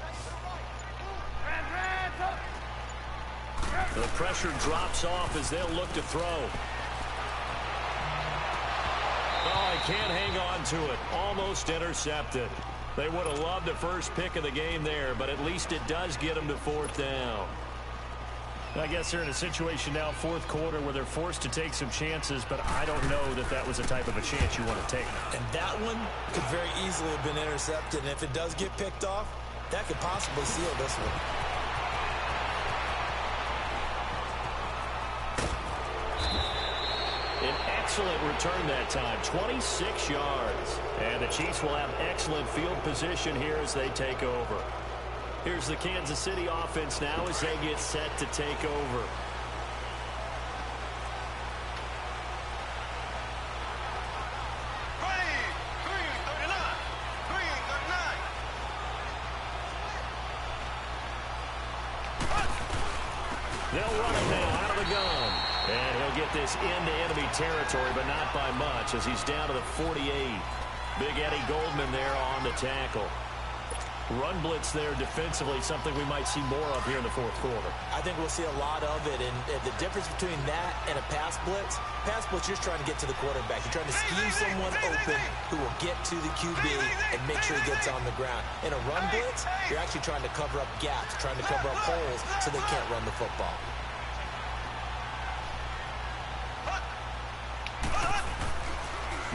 The pressure drops off as they'll look to throw. Oh, he can't hang on to it. Almost intercepted. They would have loved the first pick of the game there, but at least it does get them to 4th down. I guess they're in a situation now, 4th quarter, where they're forced to take some chances, but I don't know that that was the type of a chance you want to take. And that one could very easily have been intercepted, and if it does get picked off, that could possibly seal this one. An excellent return that time, 26 yards. And the Chiefs will have excellent field position here as they take over. Here's the Kansas City offense now as they get set to take over. They'll run it now out of the gun. And he'll get this into enemy territory, but not by much as he's down to the 48. Big Eddie Goldman there on the tackle. Run blitz there defensively, something we might see more of here in the 4th quarter. I think we'll see a lot of it, and the difference between that and a pass blitz, you're just trying to get to the quarterback. You're trying to scheme someone open who will get to the QB and make sure he gets on the ground. In a run blitz, you're actually trying to cover up gaps, trying to cover up holes so they can't run the football.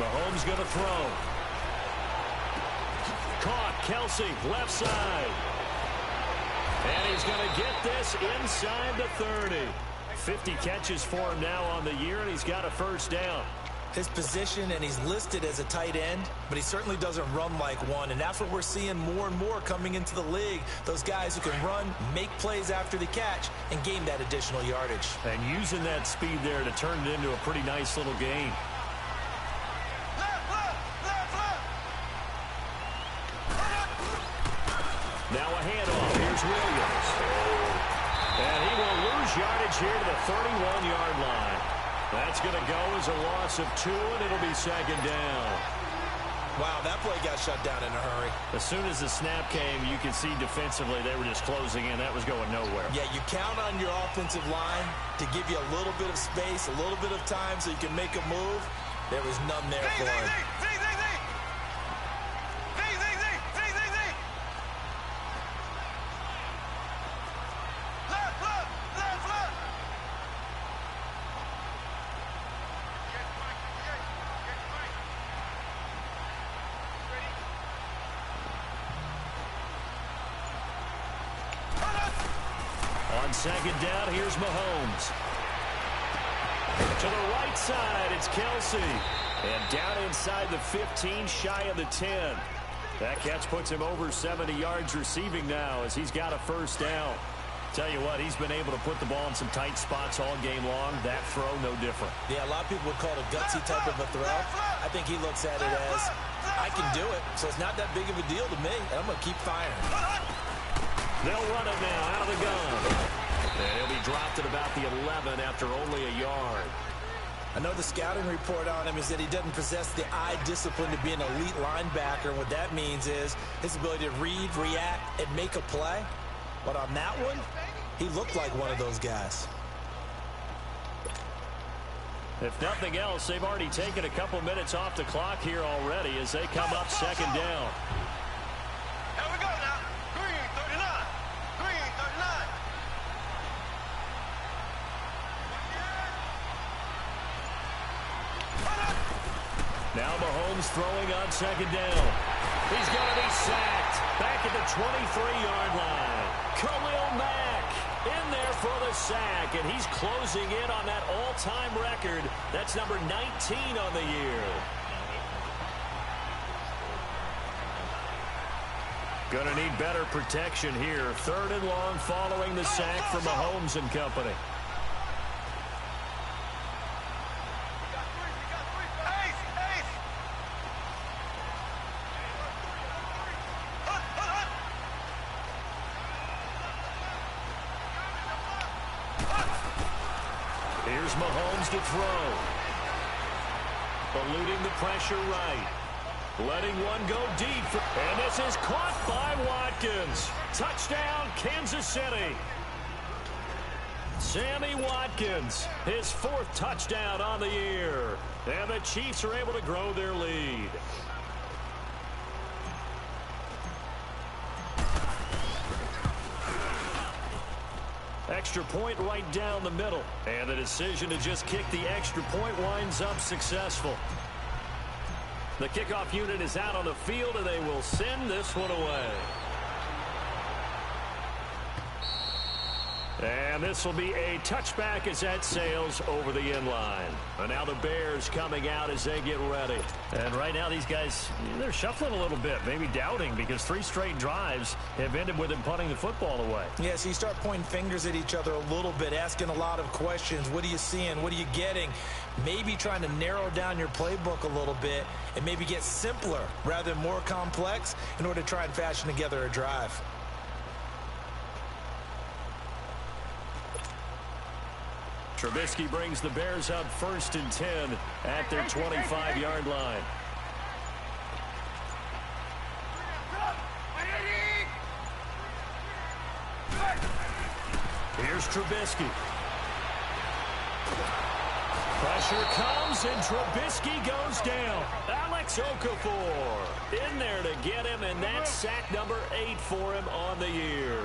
Mahomes going to throw. Caught, Kelsey, left side. And he's going to get this inside the 30. 50 catches for him now on the year, and he's got a 1st down. His position, and he's listed as a tight end, but he certainly doesn't run like one, and that's what we're seeing more and more coming into the league. Those guys who can run, make plays after the catch, and gain that additional yardage. And using that speed there to turn it into a pretty nice little gain. Now a handoff. Here's Williams. And he will lose yardage here to the 31-yard line. That's going to go as a loss of 2, and it'll be 2nd down. Wow, that play got shut down in a hurry. As soon as the snap came, you could see defensively they were just closing in. That was going nowhere. Yeah, you count on your offensive line to give you a little bit of space, a little bit of time so you can make a move. There was none there for him. On 2nd down, here's Mahomes. To the right side, it's Kelsey. And down inside the 15, shy of the 10. That catch puts him over 70 yards receiving now as he's got a 1st down. Tell you what, he's been able to put the ball in some tight spots all game long. That throw, no different. Yeah, a lot of people would call it a gutsy type of a throw. I think he looks at it as, I can do it, so it's not that big of a deal to me, and I'm going to keep firing. They'll run it now out of the gun. And he'll be dropped at about the 11 after only a yard. I know the scouting report on him is that he doesn't possess the eye discipline to be an elite linebacker. And what that means is his ability to read, react, and make a play. But on that one, he looked like one of those guys. If nothing else, they've already taken a couple minutes off the clock here already as they come up second down. Here we go now. Green 39. Green 39. Now Mahomes throwing on second down. He's going to be sacked back at the 23-yard line. Khalil Mack in there for the sack, and he's closing in on that all-time record. That's number 19 on the year. Going to need better protection here. 3rd and long following the sack from Mahomes and company. Here's Mahomes to throw. Eluding the pressure right. Letting one go deep. And this is caught by Watkins. Touchdown, Kansas City. Sammy Watkins, his 4th touchdown on the year. And the Chiefs are able to grow their lead. Extra point right down the middle. And the decision to just kick the extra point winds up successful. The kickoff unit is out on the field, and they will send this one away. And this will be a touchback as that sails over the end line. And now the Bears coming out as they get ready. And right now these guys, they're shuffling a little bit, maybe doubting, because 3 straight drives have ended with them punting the football away. Yeah, so you start pointing fingers at each other a little bit, asking a lot of questions. What are you seeing? What are you getting? Maybe trying to narrow down your playbook a little bit and maybe get simpler rather than more complex in order to try and fashion together a drive. Trubisky brings the Bears up 1st and 10 at their 25-yard line. Here's Trubisky. Pressure comes, and Trubisky goes down. Alex Okafor in there to get him, and that's sack number 8 for him on the year.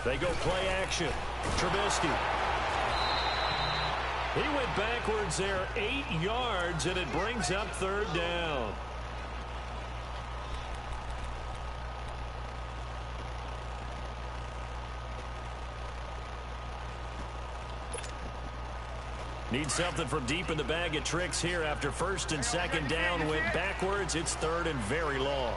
They go play action. Trubisky. He went backwards there 8 yards, and it brings up 3rd down. Need something from deep in the bag of tricks here after 1st and 2nd down went backwards. It's 3rd and very long.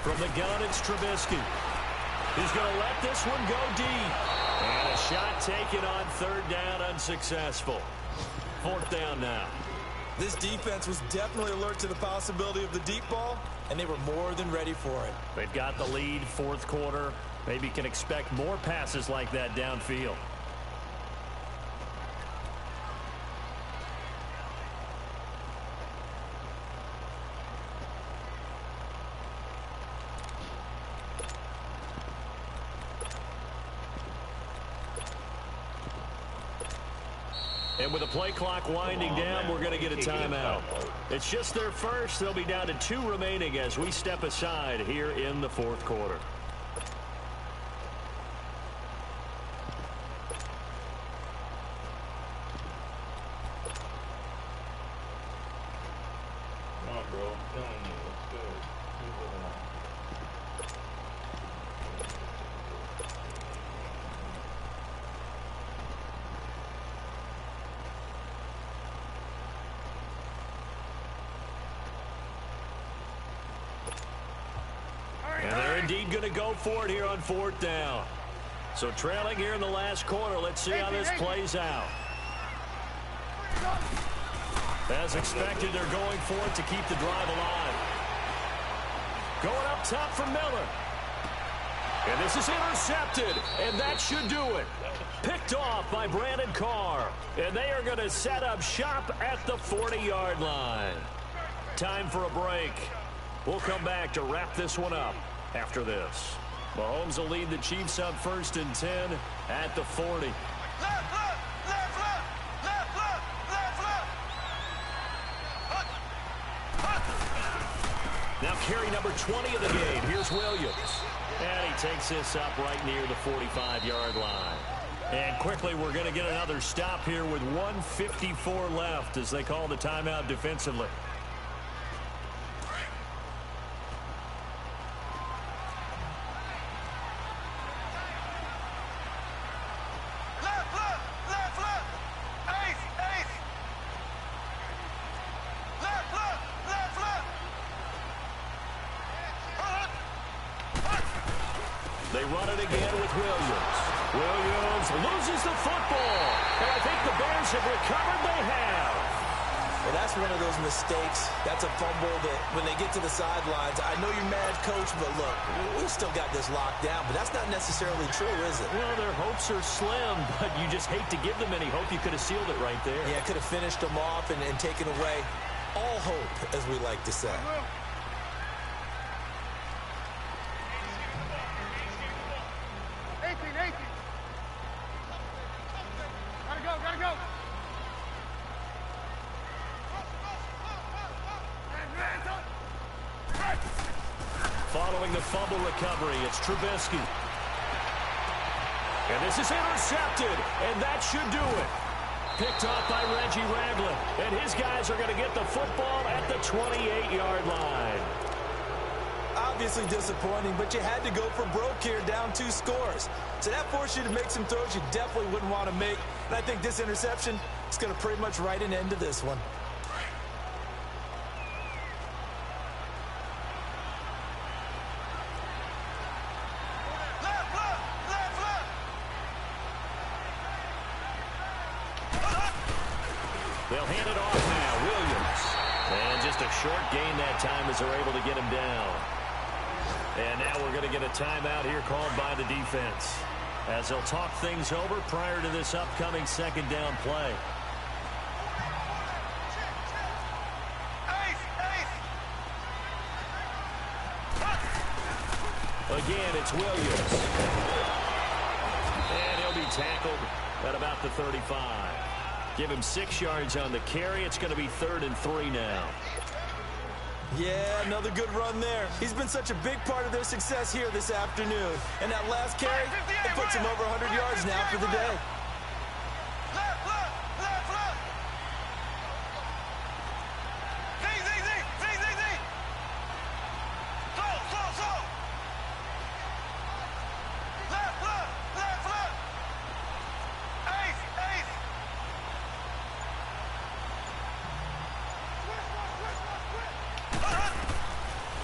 From the gun, it's Trubisky. He's going to let this one go deep. And a shot taken on 3rd down, unsuccessful. 4th down now. This defense was definitely alert to the possibility of the deep ball, and they were more than ready for it. They've got the lead, 4th quarter. Maybe can expect more passes like that downfield. And with the play clock winding down, we're going to get a timeout. It's just their first. They'll be down to 2 remaining as we step aside here in the 4th quarter. And they're indeed going to go for it here on 4th down. So trailing here in the last quarter. Let's see how this plays out. As expected, they're going for it to keep the drive alive. Going up top for Miller. And this is intercepted, and that should do it. Picked off by Brandon Carr. And they are going to set up shop at the 40-yard line. Time for a break. We'll come back to wrap this one up after this. Mahomes will lead the Chiefs up 1st and 10 at the 40. Now carry number 20 of the game. Here's Williams. And he takes this up right near the 45-yard line. And quickly, we're going to get another stop here with 1:54 left as they call the timeout defensively. They run it again with Williams. Williams loses the football. And I think the Bears have recovered. They have. Well, that's one of those mistakes. That's a fumble that when they get to the sidelines, I know you're mad, Coach, but look, we've still got this locked down. But that's not necessarily true, is it? Well, their hopes are slim, but you just hate to give them any hope. You could have sealed it right there. Yeah, could have finished them off and taken away all hope, as we like to say. Gotta go. Following the fumble recovery, it's Trubisky. And this is intercepted, and that should do it. Picked off by Reggie Ragland, and his guys are going to get the football at the 28-yard line. Obviously disappointing, but you had to go for broke here, down 2 scores. So that forced you to make some throws you definitely wouldn't want to make. And I think this interception is going to pretty much write an end to this one. They'll hand it off now. Williams. And just a short gain that time as they're able to get him down. And now we're going to get a timeout here called by the defense as they'll talk things over prior to this upcoming 2nd down play. Again, it's Williams. And he'll be tackled at about the 35. Give him 6 yards on the carry. It's going to be 3rd and 3 now. Yeah, another good run there. He's been such a big part of their success here this afternoon. And that last carry, it puts him over 100 yards now for the day.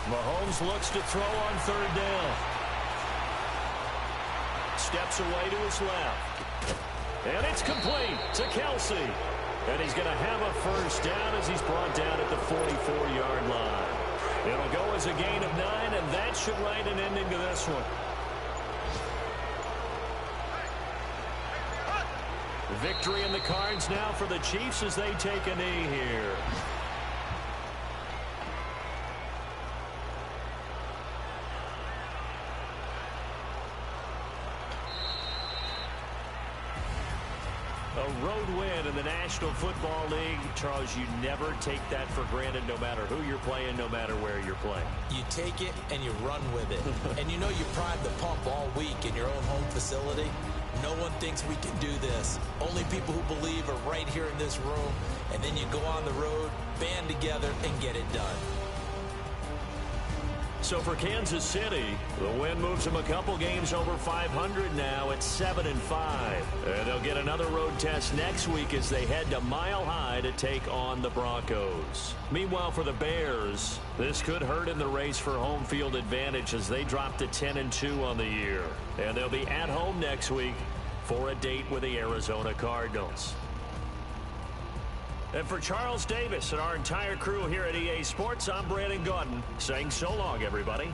Mahomes looks to throw on 3rd down. Steps away to his left. And it's complete to Kelsey. And he's going to have a 1st down as he's brought down at the 44-yard line. It'll go as a gain of 9, and that should write an ending to this one. Victory in the cards now for the Chiefs as they take a knee here. A road win in the National Football League. Charles, you never take that for granted no matter who you're playing, no matter where you're playing. You take it and you run with it. And you know you prime the pump all week in your own home facility. No one thinks we can do this. Only people who believe are right here in this room. And then you go on the road, band together, and get it done. So for Kansas City, the win moves them a couple games over 500 now at 7-5. And they'll get another road test next week as they head to Mile High to take on the Broncos. Meanwhile, for the Bears, this could hurt in the race for home field advantage as they drop to 10-2 on the year. And they'll be at home next week for a date with the Arizona Cardinals. And for Charles Davis and our entire crew here at EA Sports, I'm Brandon Gaudin saying so long, everybody.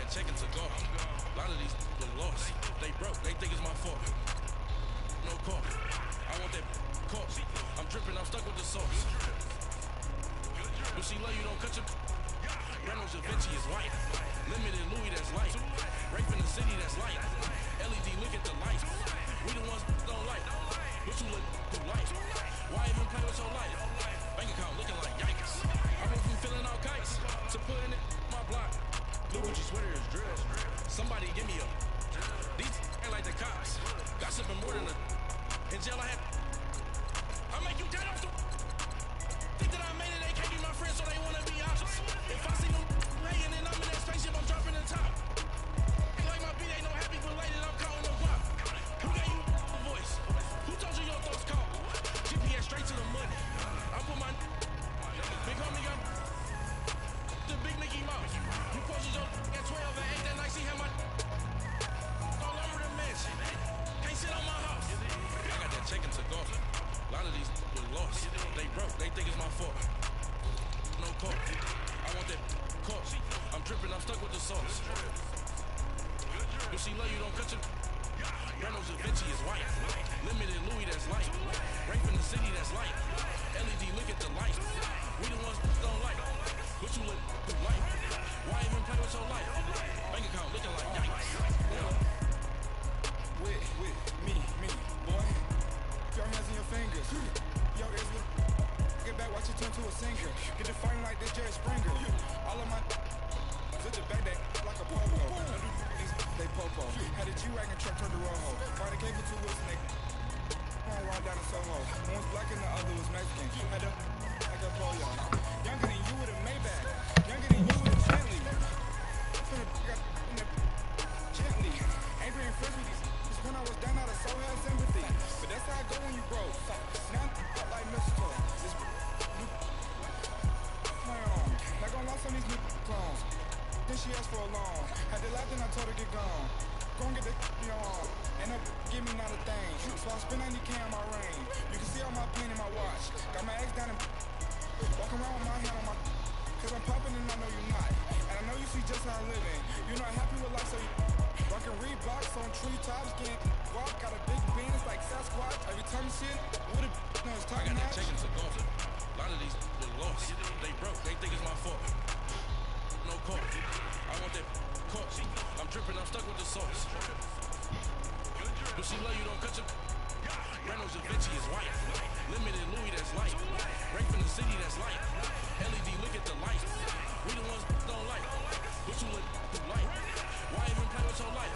Seconds ago, a lot of these people lost. They broke. They think it's my fault. No call. I'm stuck with the sauce. But she love you, don't cut your. Reynolds Da Vinci is white. Limited Louis, that's light. Rape in the city, that's light. LED, look at the lights. We the ones don't like. But you look too light. Why even play with your life? Bank account looking like yikes. I went from feeling all kites to putting it in my block. Blue Gucci sweater is drill. Somebody give me a. These ain't like the cops. Gossiping more than a. In jail I had. I make you dead off the. Think that I made it, they can't be my friends, so they wanna be options. If I see them laying and I'm in that spaceship, I'm dropping the top. Ain't like my beat, ain't no happy related, I'm counting the guap. Who gave you a voice? Who told you your thoughts call? GPS straight to the money. I put my big homie got the big Mickey Mouse. You posted your at 12 and 8 that night, she had my all over the mansion. Can't sit on my house. I got that check into golf. A lot of these was lost. They broke, they think it's my fault. No call. I want that call. I'm dripping, I'm stuck with the sauce. But she love you, don't cut your. Reynolds Da Vinci is white. Limited Louis, that's light. Rape in the city, that's light. LED, look at the light. We the ones don't like. But you look too light. Why even play with your life? Bank account looking like yikes. With me, boy. Your hands in your fingers. Yo, Israel. Get back, watch it turn to a singer. Get it fighting like this Jerry Springer. All of my put the back that like a popo. They popo. Had a G-Wagon truck turned to Rojo. Find a cable 2 wheels and they ride down to Soho. One was black and the other was Mexican. Had a like a polo. Younger than you with a Maybach. Younger than you with a Bentley. Gently. Angry and friends with these. When I was down out of so had sympathy. But that's how I go when you grow. So, now I'm like mistletoe. This my own. Not gonna lost on these new clones. Then she asked for a loan. Had to laugh and I told her get gone. Go and get the on. End up give me not a thing. So I spend 90K on my ring. You can see all my pain in my watch. Got my ex down and walking around with my hand on my. Cause I'm popping and I know you're not. And I know you see just how I'm living. You're not happy with life, so you rockin' Reeboks on treetops, getting walk, got a big Benz like Sasquatch. Every time you see it, what a no, it's talking I got that check into golf. A lot of these was lost. They broke, they think it's my fault. No call. I want that call. I'm dripping, I'm stuck with the sauce. But she love you, don't cut your. Reynolds Da Vinci is white. Limited Louis, that's light. Rape in the city, that's light. LED, look at the light. We the ones don't like. But you look too light. Why even play with your life?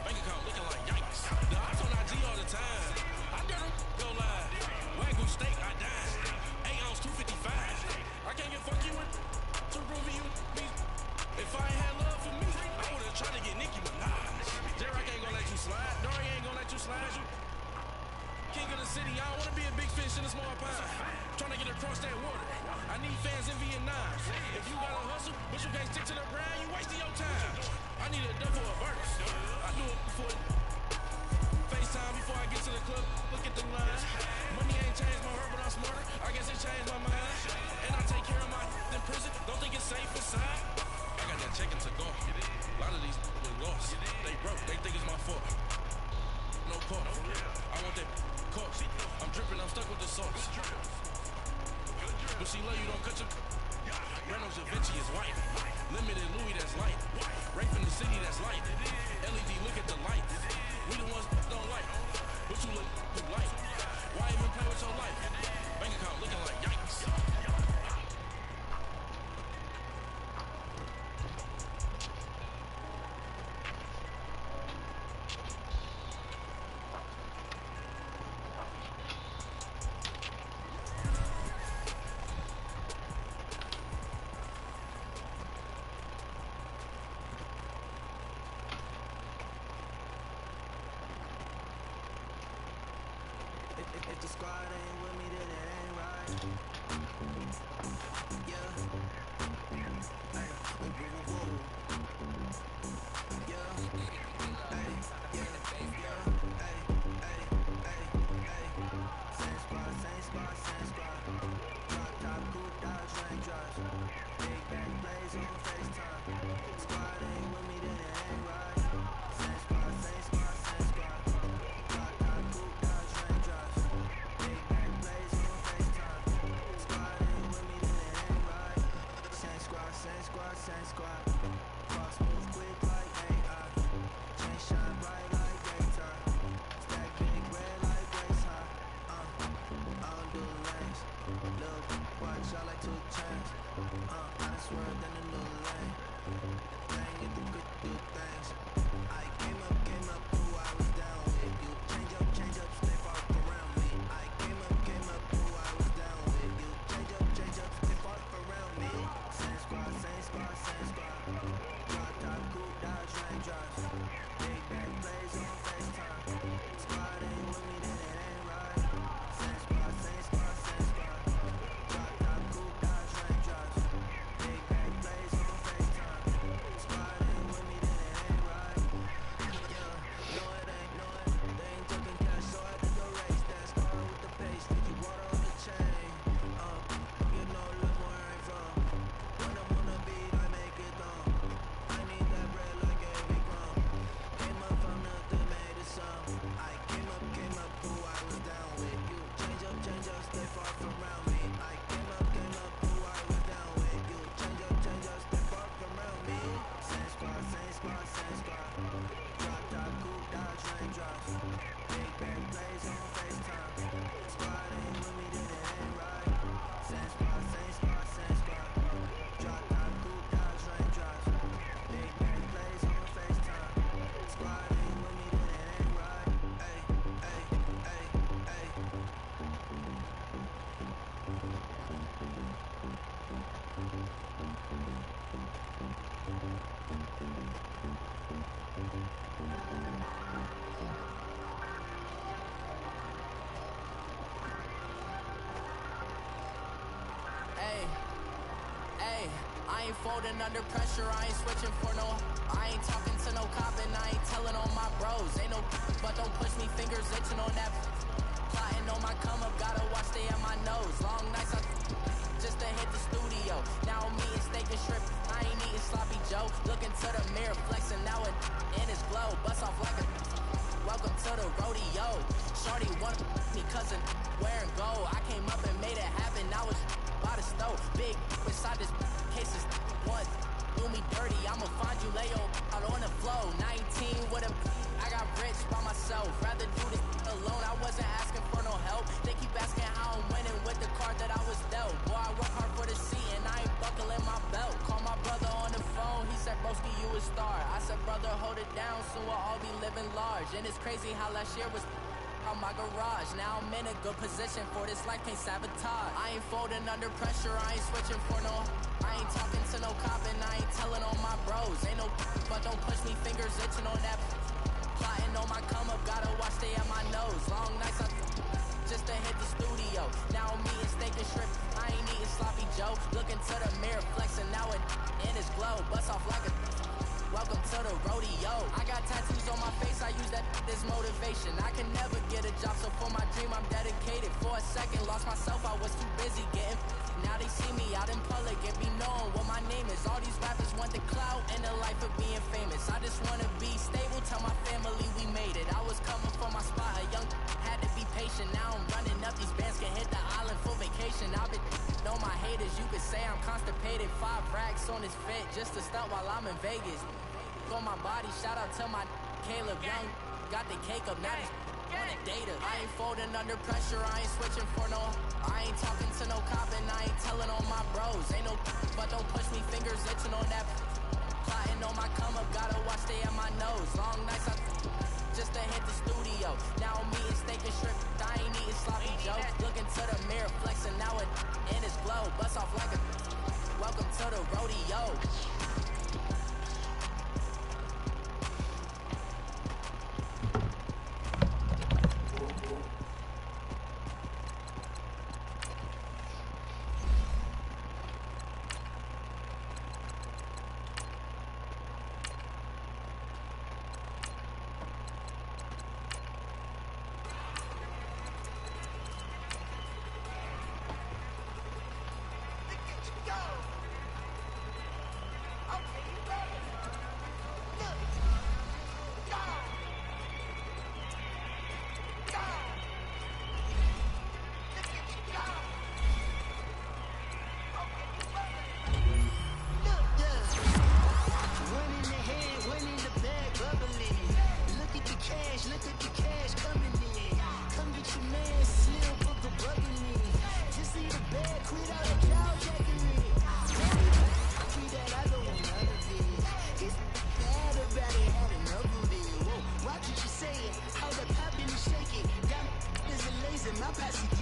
Bank account looking like yikes. The ops on IG all the time. I dare them go live. Wagyu steak, I died. 8 ounce, 255. I can't get fuck you with to prove you me. If I ain't had love for me, I would've tried to get Nicki Minaj. J-Rock ain't gonna let you slide. Dory ain't gonna let you slide. You king of the city, I don't wanna be a big fish in a small pond. Trying to get across that water. I need fans in Vietnam. If you gotta hustle, but you can't stick to the grind, you wasting your time. I need a double a verse. I do it before FaceTime before I get to the club. Look at the line. Money ain't changed my heart, but I'm smarter. I guess it changed my mind. And I take care of my in prison. Don't think it's safe inside. I got that check into golf. A lot of these was lost. They broke. They think it's my fault. No call. I want that call. I'm dripping. I'm stuck with the sauce. But she love you, don't cut your. Reynolds Da Vinci is white. Limited Louis, that's light. Rape in the city, that's light. LED, look at the light. We the ones don't like. But you look too light. Why even play with your life? Bank account looking like yikes. If the squad ain't with me, then it ain't right. Yeah. Hey, woo, woo, woo. Yeah. Hey, yeah, yeah. Hey, hey, hey, hey. Same squad, same squad, same squad. Drop top, cool Dodge Raindrops. Big bang plays on FaceTime. Squad ain't with me, then it ain't right. Same squad, same squad, same squad. Drop top, cool Dodge Raindrops. Big bang plays on FaceTime. folding under pressure, I ain't switching for no. I ain't talking to no cop and I ain't telling on my bros. Ain't no, but don't push me, fingers itching on that. Plotting on my come up, gotta watch stay at my nose. Long nights I just to hit the studio. Now I'm eating steak and shrimp, I ain't eating sloppy Joe. Looking to the mirror, flexing now it in his glow. Bust off like a welcome to the rodeo. Shorty want me cousin wearing gold. I came up and made it happen, now it's by the stove. Big inside this cases what do me dirty, I'ma find you lay out on the floor. 19 with a I got rich by myself. Rather do this alone, I wasn't asking for no help. They keep asking how I'm winning with the card that I was dealt. Boy, I work hard for the seat and I ain't buckling my belt. Call my brother on the phone, he said, broski, you a star. I said, brother, hold it down, soon we'll all be living large. And it's crazy how last year was on my garage. Now I'm in a good position for this life, can't sabotage. I ain't folding under pressure, I ain't switching for no. I ain't talking to no cop and I ain't telling on my bros. Ain't no, but don't push me, fingers itching on that. Plotting on my come up, gotta watch stay at my nose. Long nights I just to hit the studio. Now I'm eating steak and shrimp, I ain't eating sloppy Joe. Looking to the mirror, flexing now it in his glow. Bust off like a welcome to the rodeo. I got tattoos on my face, I use that as motivation. I can never get a job, so for my dream I'm dedicated. For a second, lost myself, I was too busy getting. Now they see me out in public and be knowing what my name is. All these rappers want the clout and the life of being famous. I just wanna be stable, tell my family we made it. I was coming for my spot, a young had to be patient. Now I'm running up, these bands can hit the island for vacation. I've been know my haters, you could say I'm constipated. 5 racks on his fit just to stunt while I'm in Vegas. On my body, shout out to my Caleb Young. Got the cake up, now he's on a data. I ain't folding under pressure, I ain't switching for no. I ain't talking to no cop and I ain't telling on my bros. Ain't no, but don't push me, fingers itching on that. Plotting on my come up, gotta watch stay at my nose. Long nights I just to hit the studio. Now I'm eating steak and shrimp, I ain't eating sloppy Joe. Looking to the mirror, flexing now it in his glow. Bust off like a welcome to the rodeo. My passing